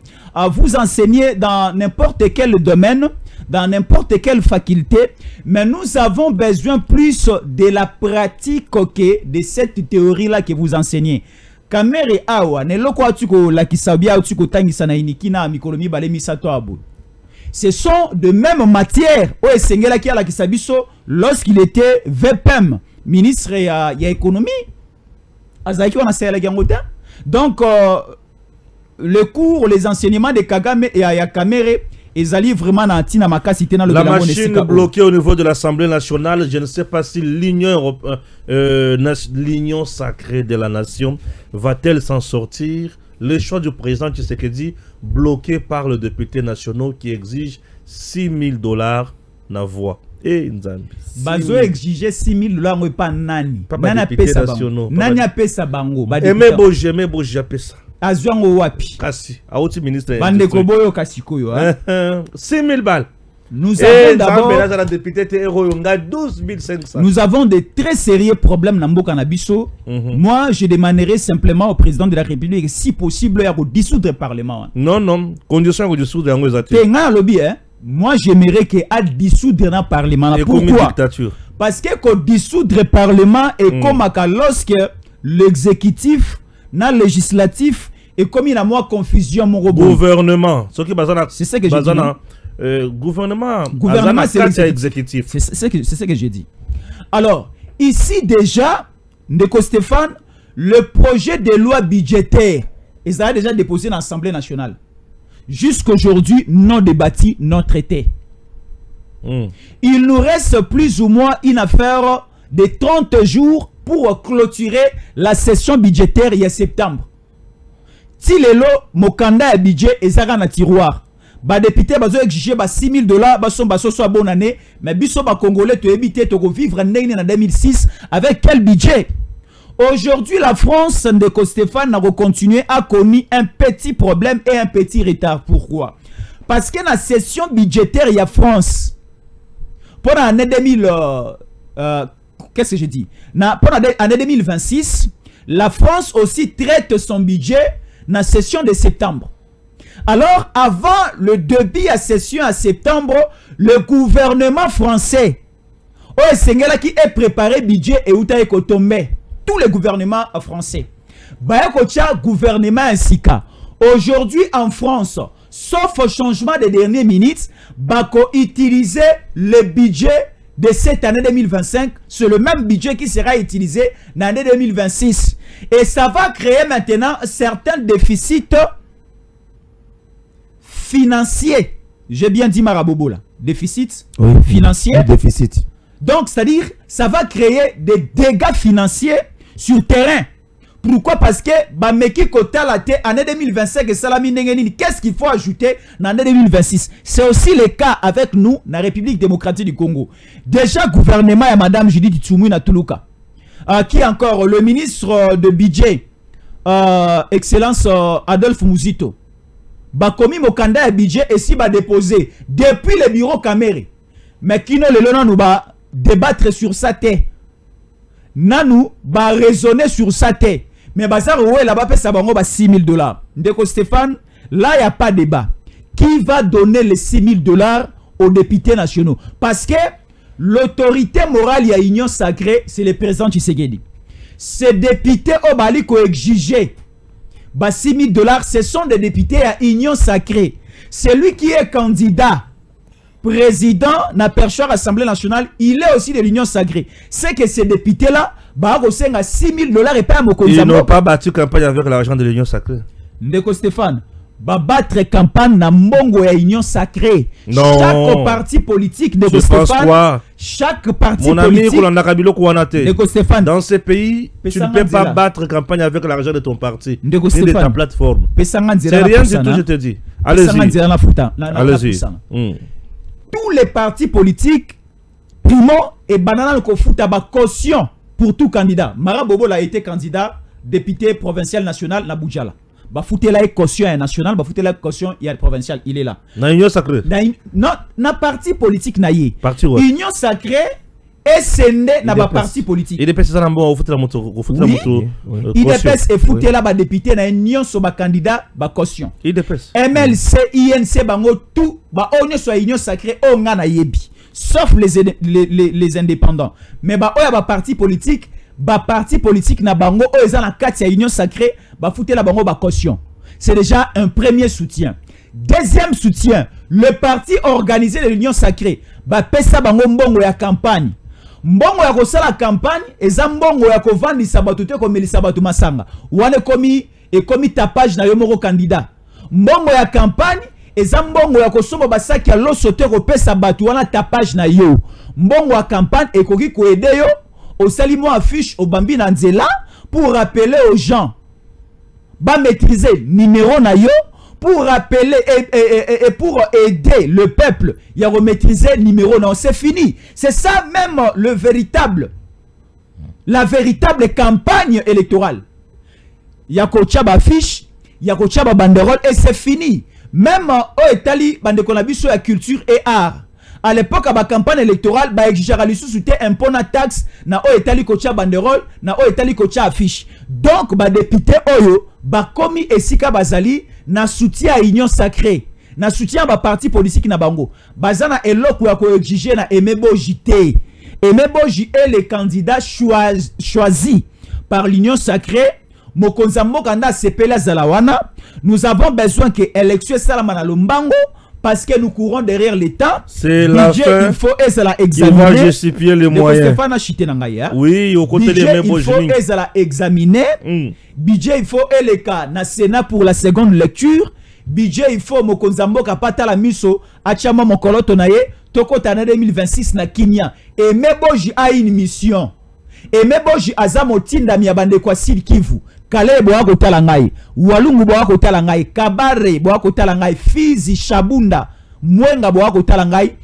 vous enseignez dans n'importe quel domaine, dans n'importe quelle faculté, mais nous avons besoin plus de la pratique que de cette théorie-là que vous enseignez. Kamere awa, ne loko atuko la kisabia atuko tangisa na inikina mikolomi bale misato abu. Ce sont de même matière au Sengela qui a la kisabiso lorsqu'il était VPM, ministre ya économie. Azaki wana sala gangote. Donc le cours, les enseignements de Kagame et ya Kamere, ils allaient vraiment dans la makasi dans le la machine bloquée au niveau de l'Assemblée nationale. Je ne sais pas si l'union sacrée de la nation va-t-elle s'en sortir. Le choix du président Tshisekedi bloqué par le député national qui exige $6,000 na voix. Et Nzambi. Bazo exigeait $6,000 mais pas nani. Pas député national. Nani a payé ça bango. Aimé Boje a payé ça. Azuango wapi. Kasi. Aouti ministre. Bande koboyo kasikoyo. 6,000 balles. Nous avons d'abord. Nous avons de très sérieux problèmes dans Mboka Nabiso. Moi, je demanderai simplement au président de la République, si possible, de dissoudre le Parlement. Non. Condition de dissoudre le moi, j'aimerais qu'il y ait dissoudre le Parlement. Pourquoi? Parce que dissoudre le Parlement est comme lorsque l'exécutif, le législatif, est comme il y a moins confusion. Gouvernement. C'est ce que je dis. Gouvernement c'est exécutif. C'est ce que j'ai dit. Alors, ici déjà, Ndeko Stéphane, le projet de loi budgétaire, ils ont déjà déposé dans l'Assemblée nationale. Jusqu'aujourd'hui, non débattu, non traité. Il nous reste plus ou moins une affaire de 30 jours pour clôturer la session budgétaire il y a septembre. Si les lots, Mokanda et budget, ils ont un tiroir. Ba député bazo exiger ba $6,000 baso soit bonne année mais biso ba congolais to éviter to vivre en 2006 avec quel budget? Aujourd'hui la France Ndeko Stéphane a continué à connu un petit problème et un petit retard. Pourquoi? Parce que la session budgétaire il y a France pour l'année 2000 qu'est-ce que je dis? Pour l'année 2026 la France aussi traite son budget dans la session de septembre. Alors, avant le début à session à septembre, le gouvernement français, qui est préparé budget et où tombé, tous les gouvernements français, gouvernement ainsi qu'à. Aujourd'hui en France, sauf au changement des dernières minutes, bako utiliser le budget de cette année 2025, c'est le même budget qui sera utilisé dans l'année 2026. Et ça va créer maintenant certains déficits financier, j'ai bien dit Marabobo là, déficit financier. Déficit. Donc, c'est-à-dire, ça va créer des dégâts financiers sur terrain. Pourquoi? Parce que, Bameki Kota la année 2025 et Salami Nengenini, qu'est-ce qu'il faut ajouter dans l'année 2026? C'est aussi le cas avec nous, la République démocratique du Congo. Déjà, gouvernement et Madame Judith Tsoumoui na Toulouka. Qui encore? Le ministre de budget, Excellence Adolphe Mouzito. Bakomi Mokanda et budget et si ba déposé depuis le bureau Kamere. Mais qui ne le nous ba débattre sur sa tête. Nanou ba raisonner sur sa tête. Mais bazar ouais là-bas ça bango ba $6,000. Ndeko Stéphane, là il y a pas débat. Qui va donner les $6,000 aux députés nationaux? Parce que l'autorité morale y a union sacrée, c'est le président Tshisekedi. Ces députés au Bali ko exiger $6,000, ce sont des députés à union sacrée. Celui qui est candidat, président, n'a perchoir Assemblée nationale, il est aussi de l'union sacrée. C'est que ces députés-là, $6,000 et pas à Mokonza. Ils n'ont pas battu campagne avec l'argent de l'union sacrée. Ndeko Stéphane, battre campagne dans Mongo et union sacrée. Non. Chaque parti politique, Ndeko Stéphane, chaque parti mon ami, Ndeko Stéphane, dans ces pays, tu ne peux pas battre campagne avec l'argent de ton parti, ni de ta plateforme. C'est rien du tout, je te dis. Allez-y. Allez-y. Tous les partis politiques, Primo et Banana le Kofuta, caution pour tout candidat. Mara Bobo a été candidat député provincial national na Boudjala. Bafouté la caution national, bafouté la caution provincial, il est là. Na union sacrée. Non, na parti politique naïe. Parti ouais. Union sacrée et sende na ba parti politique. Il dépêche ça na bon foutre la moto, il dépêche et foutre là ba député na union sur ba candidat ba caution. Il dépêche. MLC INC bango tout ba onyo so union sacrée o nga na yebi sauf les indépendants. Mais ba oya ba parti politique na bango o eza na kati ya union sacrée ba foutre la bango ba caution. C'est déjà un premier soutien. Deuxième soutien, le parti organisé de l'Union Sacrée ba pesa bango mbongo ya campagne. Mbongo ya kosala campagne eza mbongo ya kovandisa bato te komelisa bato masanga. Wane komi tapage na yo moko candidat. Mbongo ya campagne eza mbongo ya kosomba basaki ya loso te kopesa bato wana tapage na yo. Mbongo ya campagne ekoki ko aider yo osali mo affiche obambi na nzela pour rappeler aux gens ba maîtriser numéro na yo, pour rappeler et pour aider le peuple, il y a remaîtriser numéro, non, c'est fini. C'est ça même la véritable campagne électorale. Il y a Kochaba affiche, il y a Kochaba banderole et c'est fini. Même au Italie, bandekonabiso la culture et art. À l'époque, à la campagne électorale, bah exigera soutien impôt na taxe na o Italie kocha banderole, na o Italie kocha affiche. Donc, bah député oyo, bah komi esika bazali na soutien à union sacrée, na soutien à parti politique na bango. Bazana eloko ya ko exiger na Emebo JT. Emebo JT est le candidat choisi par l'union sacrée. Mokonzambo kanda sepela zalawana. Nous avons besoin que élection salamana lombango. Parce que nous courons derrière l'État. C'est la fin. Il faut examiner. Il va justifier les moyens. Oui, au côté des mêmes il faut examiner. Budget, il faut le cas na Sénat pour la seconde lecture. Budget, il faut mokonzambo kapata la miso achama mokoloto na ye toko tana 2026 na Kenya. Et Meboji a une mission. Et Meboji azamo tinda miabande kwa Sud Kivu. Kale boa kotala ngai, Walungu boa kotala ngai, Kabare boa kotala ngai, Fizi, Shabunda, Mwenga boa kotala ngai,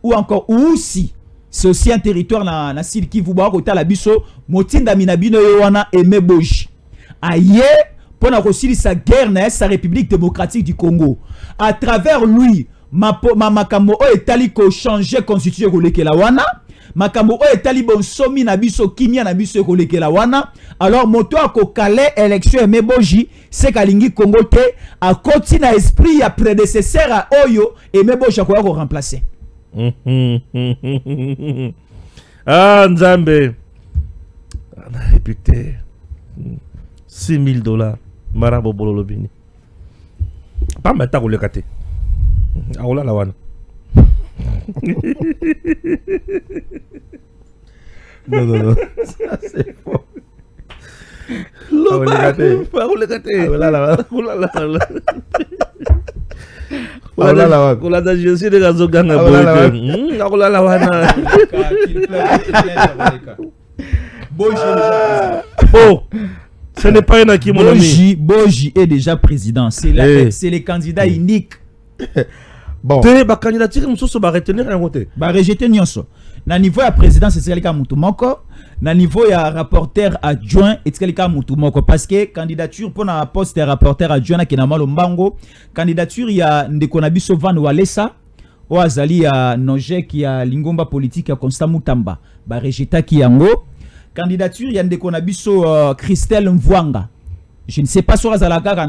ou encore Usi. C'est aussi un territoire na Sud Kivu boa kotala biso, motinda minabino yowana et Meboji. Aye, pona kosili sa guerre na sa République démocratique du Congo. À travers lui, makambo o etali ko changer constitution ko lekela wana. Makambo o etali bon somi na biso kimia na biso ko lekela wana. Alors moto ako kale élection Emeboji c'est kalingi Congo te a koti na esprit ya prédécesseur a oyo Emeboji ko remplacer. Ah Nzambe. Réputé $6,000 marabo bololo bini. Pas meta ko lekate. Aola la wana. Non. Ça c'est faux. Ce n'est pas un acquis, mon ami. Boji est déjà président. C'est le candidat unique. Bon. Ba candidature mususu ba retenir un côté. Ba rejeter nyonso. Na niveau ya président c'est Tselika Mutumoko, na niveau ya rapporteur adjoint et Tselika Mutumoko parce que candidature pour na poste rapporteur adjoint na Kenama Lombango, candidature ya Ndekona Biso Van Walesa, o azali ya Noje qui a lingomba politique ya Constant Mutamba, ba rejeter ki yango. Candidature ya Ndekona Biso Christelle Mvwanga. Je ne sais pas sur azalaka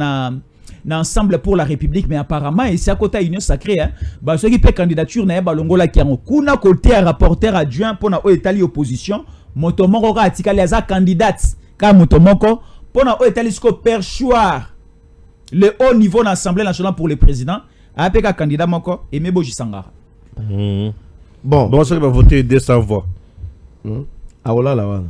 na ensemble pour la République, mais apparemment et c'est à côté union sacrée hein bah ceux qui peut candidature na balongola qui en kuna côté rapporteur adjoint pour na Italie opposition motomoko ka atikali aza candidate ka motomoko pour na Italie sco perchoir le haut niveau de l'Assemblée nationale pour le président apeka candidat moko Emeboji Sangara. Bon ceux qui va voter 200 voix. Ah voilà là.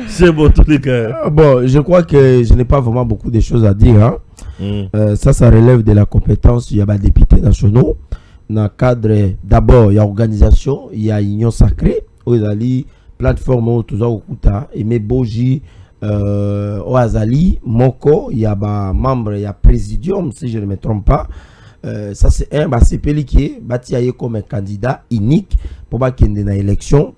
C'est bon tous les cas. Bon, je crois que je n'ai pas vraiment beaucoup de choses à dire. Hein. Ça relève de la compétence. Il y a des députés nationaux. Dans le cadre, d'abord, il y a organisation, il y a union sacrée. Il y a la plateforme, tout ça, Emeboji, Oazali, Moko, il y a des membres, il y a présidium, si je ne me trompe pas. Ça c'est un CPL qui est bâti comme un candidat unique pour qu'il y ait une élection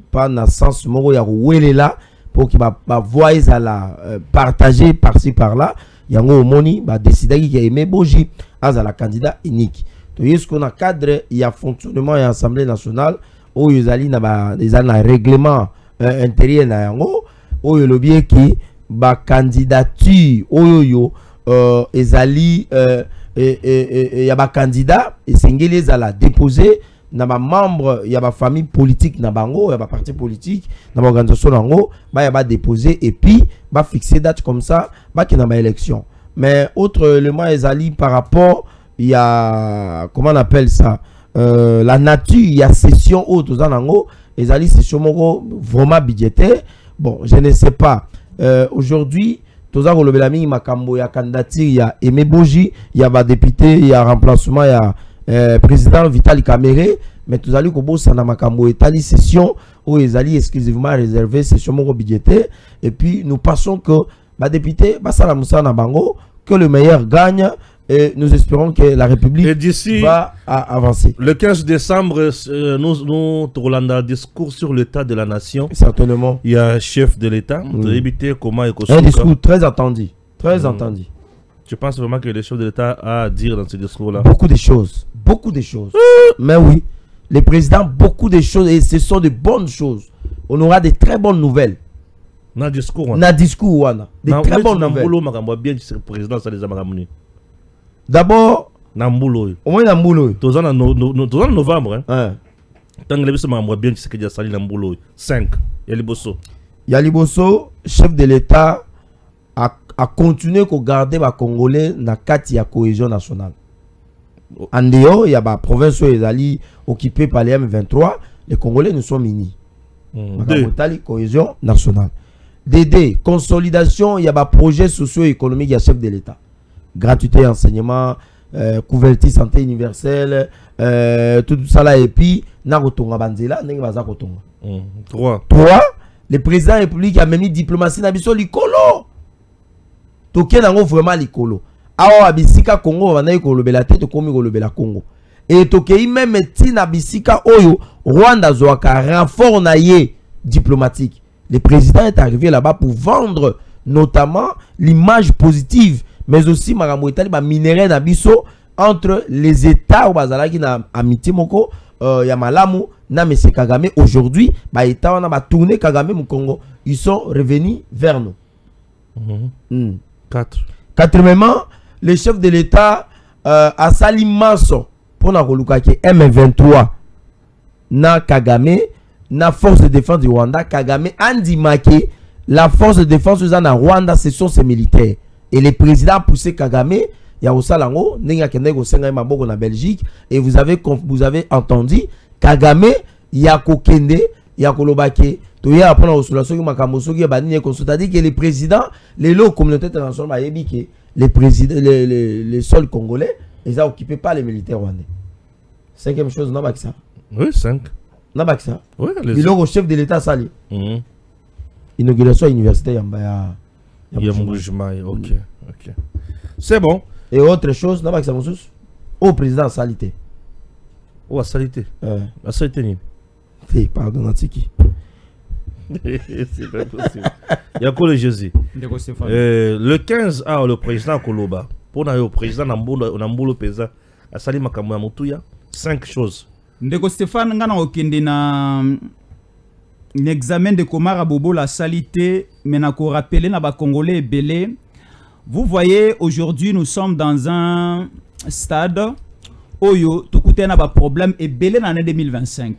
pas dans le sens où il y a là pour qu'il va voir la partager par-ci par-là il y a un moni décider qu'il y a Emeboji as la candidat unique est ce qu'on a cadre il y a fonctionnement et assemblée nationale où ils allaient na règlement intérieur na yango où le bien qui ba candidature où ezali y a ba candidat et singeli ezala déposer na ba membre y a ba famille politique na bango y a ba parti politique na ba organisation nango ba y a ba déposer et puis ba fixer date comme ça ba ki na ba élection. Mais autre élément ezali par rapport il y a comment on appelle ça la nature il y a session autre dans nango ezali session moko vraiment budgétaire. Bon, je ne sais pas aujourd'hui toza ko lobela mingi makambo ya candidature il y a Aimé Boji, il y a ba député, il y a remplacement, il y a président Vitali Kamere, mais tous allez ko bossa na makambo etali session où ezali exclusivement réservé session moko budgétaire et puis nous pensons que ba député ba sala musa na bango que le meilleur gagne. Et nous espérons que la République va avancer. Le 15 décembre, nous Rolanda un discours sur l'état de la nation. Certainement. Il y a un chef de l'État. Un discours très attendu. Très attendu. Je pense vraiment que le chef de l'État a à dire dans ce discours-là. Beaucoup de choses. Beaucoup de choses. Mais oui, les présidents, beaucoup de choses. Et ce sont de bonnes choses. On aura de très bonnes nouvelles. Dans discours. Dans discours. De très bonnes nouvelles. D'abord, au moins dans Mboulo. Tous en novembre. Tant que les gens bien ce que j'ai sali dans Mboulo. 5. Yaliboso, chef de l'État, a continué à garder les Congolais dans le cadre de la cohésion nationale. En dehors, il y a la province occupée par les M23. Les Congolais nous sont minis. La cohésion nationale. DD, consolidation, il y a des projets socio-économiques, il y a chef de l'État. Gratuité, enseignement, couverture santé universelle, tout ça là, et puis, Narotonga Banzela, Nengaza Kotonga. 3. Le président de la République a même mis diplomatie dans le Likolo. Toké nango vraiment Likolo. Awa Abisika Congo, on a eu Kolobela tête, comme Kolobela Congo. Et Toké même Tina Abisika Oyo, Rwanda Zoaka, renfort naïe diplomatique. Le président est arrivé là-bas pour vendre notamment l'image positive. Mais aussi, Marambo Itali, minerai Nabiso entre les États où Bazalaki na amitié moko, Yamalamu, na M. Kagame. Aujourd'hui, État on a tourné Kagame au Congo. Ils sont revenus vers nous. 4. Quatrièmement, le chef de l'État a sali maso pour na kolukaki M23 na Kagame, na force de défense du Rwanda. Kagame andimaki la force de défense de Rwanda, ce sont ses militaires. Et le président a poussé Kagame, il y a aussi Lango, na Belgique, et vous avez entendu, Kagame, il y a Kokende, il y a Kolobake, il y a c'est-à-dire que les présidents, les lots communautaires internationales, les sols congolais, ils ont occupé pas les militaires rwandais. Cinquième chose, non, ça. Oui, 5. Non, ça. Oui, les lots au chef de l'État sali. Inauguration universitaire, ok. C'est bon. Et autre chose, non, ça au président salité. Oh, salité. La salité. Pardon, Natiki. C'est pas possible. Il y a quoi le Jésus? Le 15 a le président Koloba. Pour le président Nambulo Pesa, a sali makamwa mutuya. 5 choses. Ndeko Stéphane ngana okende na l'examen de Komara Bobo la salité, mais n'a qu'au rappeler na ba Congolais belé. Vous voyez, aujourd'hui nous sommes dans un stade oyo tout na ba problème et belé l'année 2025.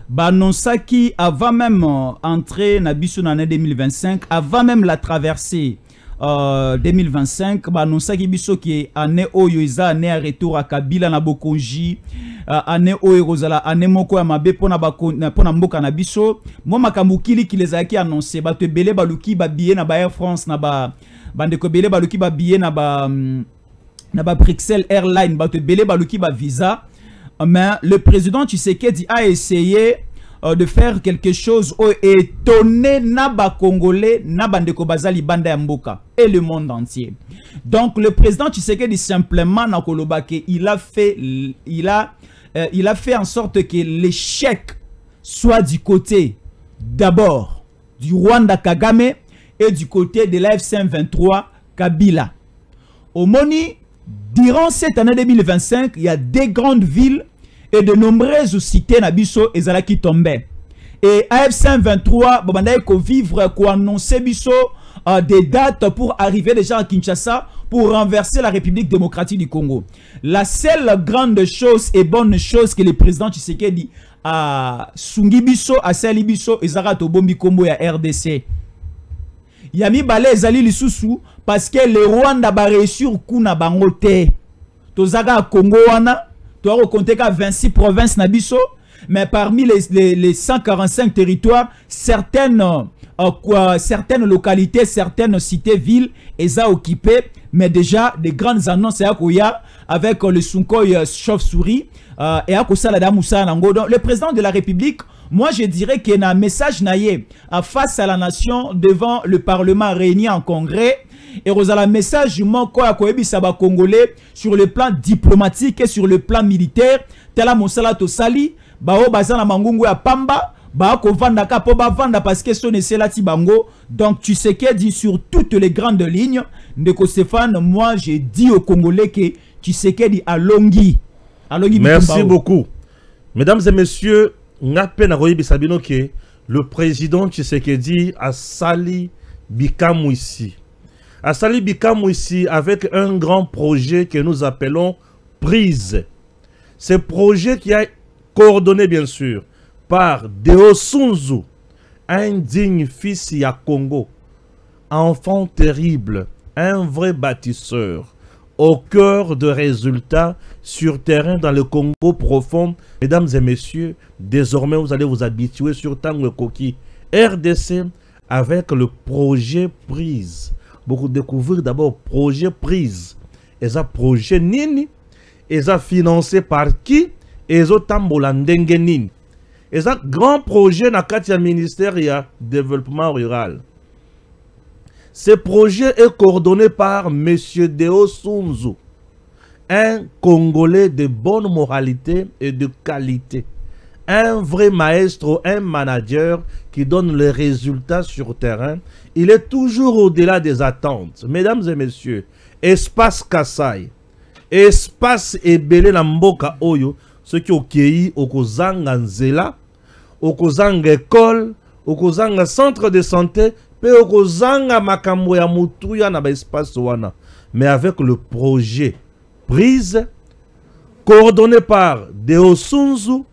Ba non ça qui avant même entrer na biso l'année 2025, avant même la traversée 2025, ba non ça qui biso qui année oyo isa année à retour à Kabila na Bokonji. Année oyo rozala année moko ya mabe pona mboka na biso mo makamukili ki les aki annoncé ba te belé baluki ba billet na ba Air France na ba bandeko belé baluki ba billet na ba Bruxelles Airlines ba te belé baluki ba visa, mais le président Tshisekedi a essayé de faire quelque chose au étonné na ba Congolais na bandeko bazali banda ya mboka et le monde entier. Donc le président Tshisekedi simplement na kolobake il a fait en sorte que l'échec soit du côté d'abord du Rwanda Kagame et du côté de la FC23 Kabila. Au moni durant cette année 2025, il y a des grandes villes et de nombreuses cités Nabiso et Zala qui tombaient. Et AFC 23, il faut vivre, pour annoncer Biso des dates pour arriver déjà à Kinshasa pour renverser la République démocratique du Congo. La seule grande chose et bonne chose que le président Tshisekedi a Sungi Biso, a Sali Biso et Zara Tobombi Kombo ya RDC. Yami Bale Zali Lisusu parce que le Rwanda va réussir kuna bangote. Tozaga Congo wana, tu as compté qu'à 26 provinces Nabiso, mais parmi les 145 territoires, certaines localités, certaines cités, villes, elles ont occupé, mais déjà des grandes annonces avec le Sunkoy chauve-souris et le président de la République. Moi, je dirais qu'il y a un message naïe face à la nation devant le Parlement réuni en congrès. Et vous avez un message congolais sur le plan diplomatique et sur le plan militaire. Tela Monsala Tosali, Bao Bazana Mangungu ya Pamba, Bao Vanda Kapo Vanda parce que son essai là Tibango. Donc, tu sais qu'il dit sur toutes les grandes lignes. Ndeko Stéphane, moi, j'ai dit aux Congolais que tu sais qu'il dit à Longhi. Merci beaucoup. Mesdames et messieurs, le président Tshisekedi a sali Bikamou ici. A sali Bikamou ici avec un grand projet que nous appelons Prise. Ce projet qui est coordonné bien sûr par Deo Sunzu, un digne fils ya Congo, enfant terrible, un vrai bâtisseur, au cœur de résultats sur terrain dans le Congo profond. Mesdames et messieurs, désormais vous allez vous habituer sur Tango Koki RDC avec le projet Prise. Beaucoup découvrir d'abord projet Prise. Et ça projet Nini, et ça financé par qui? Et ça tambola ndenge nini. Et ça grand projet na katia ministère ya développement rural. Ce projet est coordonné par M. Deo Sunzu, un Congolais de bonne moralité et de qualité. Un vrai maestro, un manager qui donne les résultats sur terrain. Il est toujours au-delà des attentes. Mesdames et messieurs, Espace Kassai, Espace Ebele na mboka oyo, ceux qui ont kei okozanga nzela, okozanga école, okozanga centre de santé, pe okozanga makambo ya mutuya na ba espace wana. Mais avec le projet Prise, coordonné par Deo Sunzu,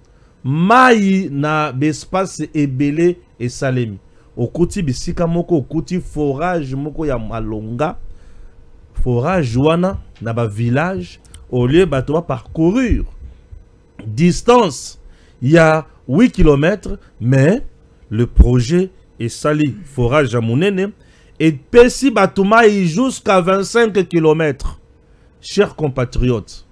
Mai na espace Ebele et Salemi. Okuti bisika moko, okuti forage moko ya malonga, forage wana na ba village, au lieu bato ba parcourir distance, il y a 8 km, mais le projet est sali, forage à Mounene, et Pessi Batoumaï jusqu'à 25 km. Chers compatriotes,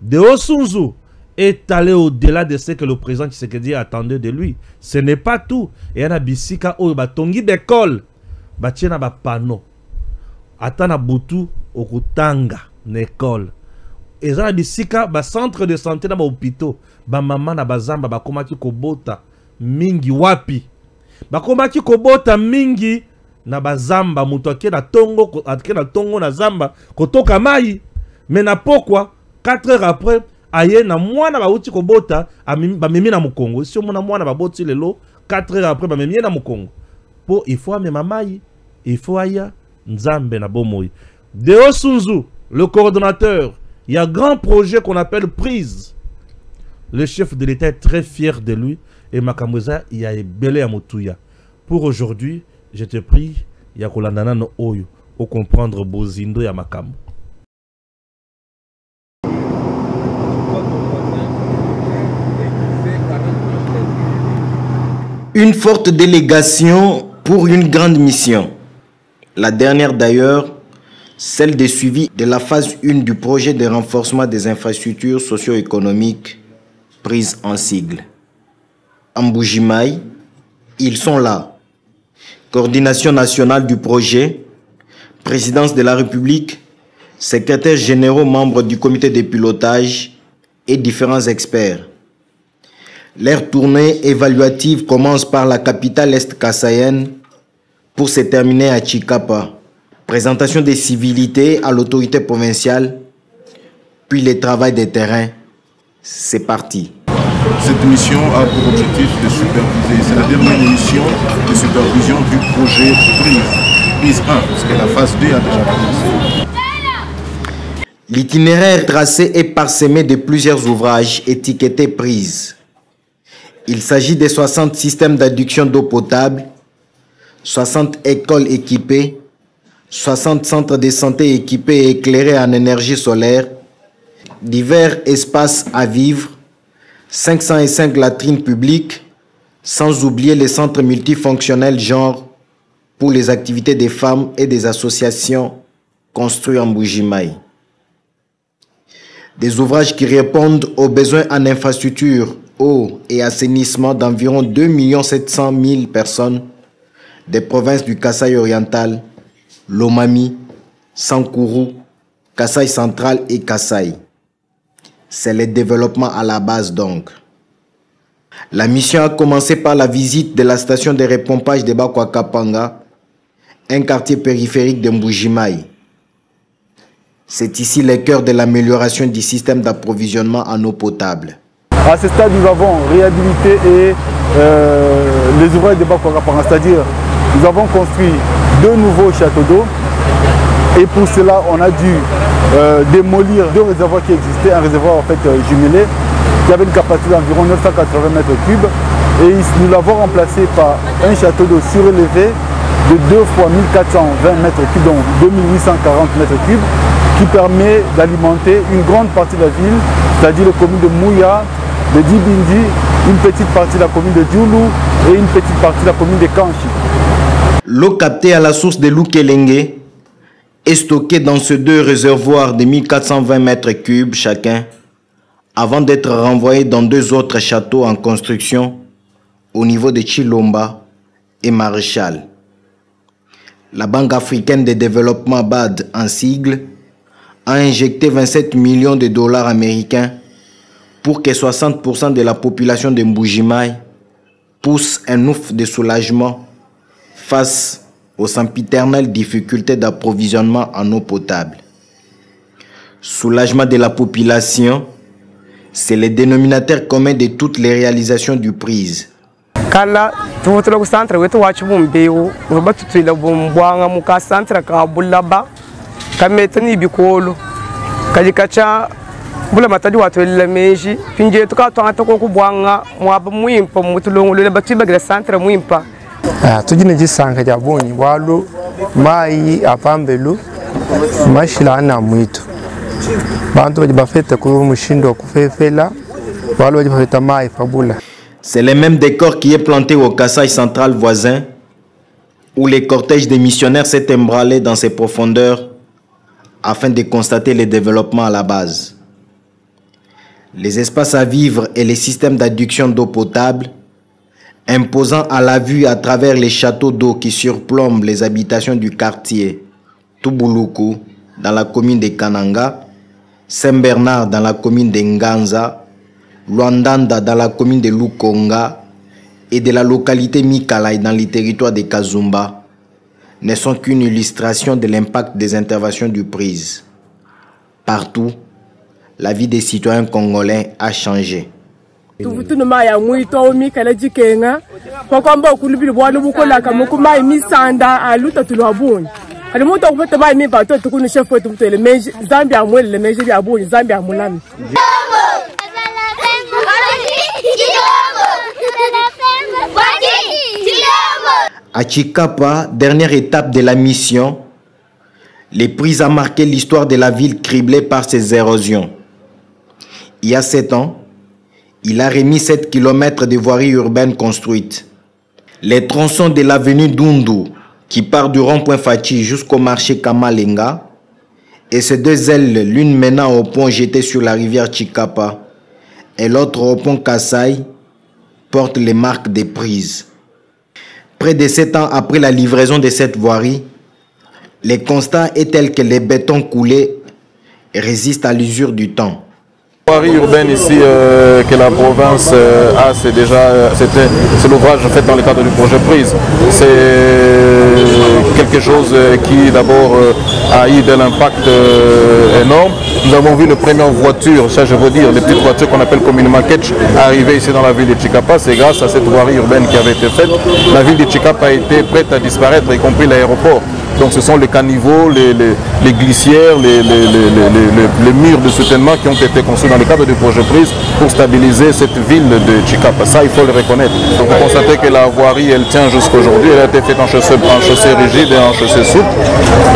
Deo Sunzu est allé au-delà de ce que le président Tshisekedi attendait de lui. Ce n'est pas tout. Et il y a bisika ou batongi d'école, batiena ba panneau. Atana butu okutanga n'école. Et ça bisika ba centre de santé na ba hôpitaux, ba maman na bazamba ba komaki kobota mingi wapi. Ba komaki kobota mingi na bazamba mutu ake na tongo na zamba kotoka mai. Mais na pourquoi 4 heures après aye na mwana ba uti kobota ba memi na mukongo. Si mwana mwana ba boti lelo 4 heures après ba memi na mukongo. Po il faut amema mai, il faut aya nzambe na bomoi. Deo Sunzu, le coordonnateur, il y a un grand projet qu'on appelle Prise. Le chef de l'État est très fier de lui. Et Makamouza, il y a belé à Moutouya. Pour aujourd'hui, je te prie, il y a Kolandana no Oyo, au comprendre Bozindo ya Makam. Une forte délégation pour une grande mission. La dernière d'ailleurs, celle des suivis de la phase 1 du projet de renforcement des infrastructures socio-économiques, Prise en sigle. Amboujimaï, ils sont là. Coordination nationale du projet, présidence de la République, secrétaires généraux membres du comité de pilotage et différents experts. Leur tournée évaluative commence par la capitale est-kassaïenne pour se terminer à Chikapa. Présentation des civilités à l'autorité provinciale puis le travail des terrains. C'est parti. Cette mission a pour objectif de superviser. C'est la dernière mission de supervision du projet Prise 1, parce que la phase 2 a déjà commencé. L'itinéraire tracé est parsemé de plusieurs ouvrages étiquetés Prise. Il s'agit de 60 systèmes d'adduction d'eau potable, 60 écoles équipées, 60 centres de santé équipés et éclairés en énergie solaire, divers espaces à vivre, 505 latrines publiques, sans oublier les centres multifonctionnels genre pour les activités des femmes et des associations construits en Mbuji-Mayi. Des ouvrages qui répondent aux besoins en infrastructure, eau et assainissement d'environ 2 700 000 personnes des provinces du Kasaï oriental, Lomami, Sankuru, Kasaï central et Kasaï. C'est le développement à la base donc. La mission a commencé par la visite de la station de repompage de Bakwakapanga, un quartier périphérique de Mbuji-Mayi. C'est ici le cœur de l'amélioration du système d'approvisionnement en eau potable. À ce stade, nous avons réhabilité les ouvrages de Bakwakapanga, c'est-à-dire nous avons construit 2 nouveaux châteaux d'eau et pour cela, on a dû démolir 2 réservoirs qui existaient, un réservoir en fait jumelé qui avait une capacité d'environ 980 mètres cubes et nous l'avons remplacé par un château d'eau surélevé de 2 fois 1420 mètres cubes, donc 2840 mètres cubes, qui permet d'alimenter une grande partie de la ville, c'est-à-dire les communes de Mouya, de Dibindi, une petite partie de la commune de Djoulou et une petite partie de la commune de Kanchi. L'eau captée à la source de Lukelenge est stockée dans ces 2 réservoirs de 1420 mètres cubes chacun, avant d'être renvoyée dans 2 autres châteaux en construction au niveau de Chilomba et Maréchal. La Banque africaine de développement BAD en sigle a injecté 27 millions de dollars américains pour que 60% de la population de Mbuji-Mayi pousse un ouf de soulagement face aux sempiternelles difficultés d'approvisionnement en eau potable. Soulagement de la population, c'est le dénominateur commun de toutes les réalisations du Prise. Kala tuwotela ku centre wetu wachi bumbewu uba tutwila bumbwanga muka centre ka bulaba kametani bikolo kalikacha bula matadi watwela meji pinje tuka twanga ko kubwanga mwaba muimpa mutulongolo batiba gra centre muimpa tujine jisanga ja boni walo mai apambelu mashila na muito bantu bafete ku mushindo kufefela walo bafeta mai fabula. C'est le même décor qui est planté au Kasaï central voisin, où les cortèges des missionnaires s'est emballé dans ses profondeurs afin de constater les développements à la base. Les espaces à vivre et les systèmes d'adduction d'eau potable, imposant à la vue à travers les châteaux d'eau qui surplombent les habitations du quartier Tubuluku dans la commune de Kananga, Saint-Bernard dans la commune de Nganza, Luandanda dans la commune de Lukonga et de la localité Mikalai dans le territoire de Kazumba ne sont qu'une illustration de l'impact des interventions du Prise. Partout, la vie des citoyens congolais a changé. À Chikapa, dernière étape de la mission, les Prises a marqué l'histoire de la ville criblée par ses érosions. Il y a 7 ans, il a remis 7 km de voiries urbaines construites. Les tronçons de l'avenue Dundu, qui part du rond-point Fachi jusqu'au marché Kamalenga, et ces 2 ailes, l'une menant au pont jeté sur la rivière Chikapa et l'autre au pont Kasaï, portent les marques des Prises. Près de 7 ans après la livraison de cette voirie, le constat est tel que les bétons coulés résistent à l'usure du temps. La voirie urbaine ici que la province a, c'est l'ouvrage fait dans le cadre du projet Prise. C'est quelque chose qui d'abord a eu de l'impact énorme Nous avons vu les premières voitures, ça je veux dire, les petites voitures qu'on appelle communément ketch, arriver ici dans la ville de Chikapa. C'est grâce à cette voirie urbaine qui avait été faite. La ville de Chikapa a été prête à disparaître, y compris l'aéroport. Donc ce sont les caniveaux, les glissières, les murs de soutènement qui ont été construits dans le cadre du projet prise pour stabiliser cette ville de Chikapa. Ça, il faut le reconnaître. Donc vous constatez que la voirie, elle tient jusqu'à aujourd'hui. Elle a été faite en chaussée rigide et en chaussée souple.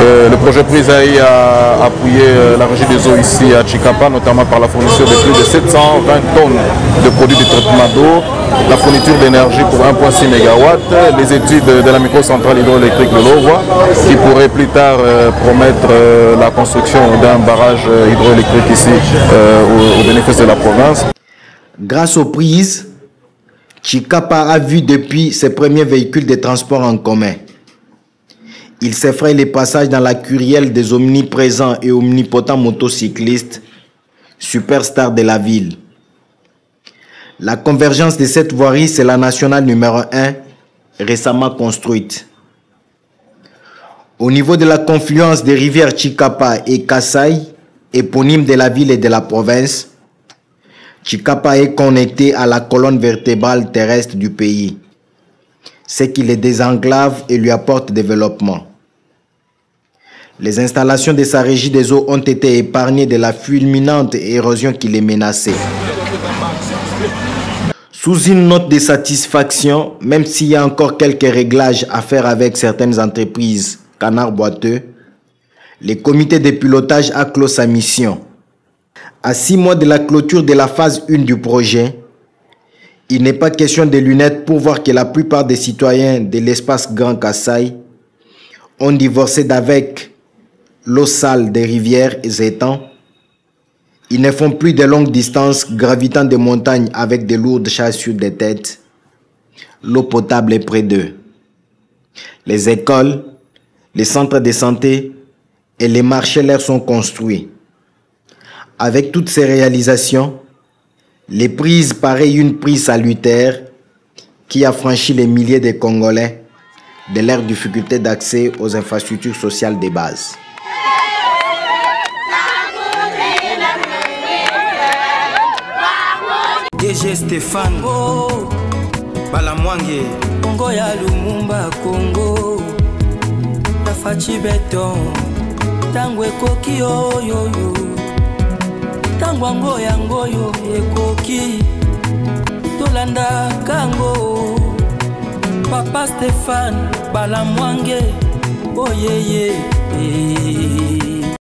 Le projet prise a appuyé la régie des eaux ici à Chikapa, notamment par la fourniture de plus de 720 tonnes de produits de traitement d'eau, la fourniture d'énergie pour 1,6 MW, les études de la microcentrale hydroélectrique de Lovois, qui pourrait plus tard promettre la construction d'un barrage hydroélectrique ici au bénéfice de la province. Grâce aux prises, Chikapa a vu depuis ses premiers véhicules de transport en commun. Il s'effraie les passages dans la curielle des omniprésents et omnipotents motocyclistes, superstars de la ville. La convergence de cette voirie, c'est la nationale numéro 1, récemment construite. Au niveau de la confluence des rivières Chikapa et Kasai, éponyme de la ville et de la province, Chikapa est connecté à la colonne vertébrale terrestre du pays, ce qui le désenclave et lui apporte développement. Les installations de sa régie des eaux ont été épargnées de la fulminante érosion qui les menaçait. Sous une note de satisfaction, même s'il y a encore quelques réglages à faire avec certaines entreprises canards boiteux, le comité de pilotage a clos sa mission. À 6 mois de la clôture de la phase 1 du projet, il n'est pas question de lunettes pour voir que la plupart des citoyens de l'espace Grand Kassai ont divorcé d'avec l'eau sale des rivières et étangs. Ils ne font plus de longues distances gravitant des montagnes avec de lourdes charges sur des têtes. L'eau potable est près d'eux. Les écoles, les centres de santé et les marchés leur sont construits. Avec toutes ces réalisations, les prises paraissent une prise salutaire qui a franchi les milliers de Congolais de leurs difficultés d'accès aux infrastructures sociales de base. DG Stéphane Balamwange Congo ya Lumumba Congo Tafachi Beton Tango ekoki oyoyo Tango ango yango yo ekoki Tolanda kango Papa Stéphane Balamwange Oh yeah yeah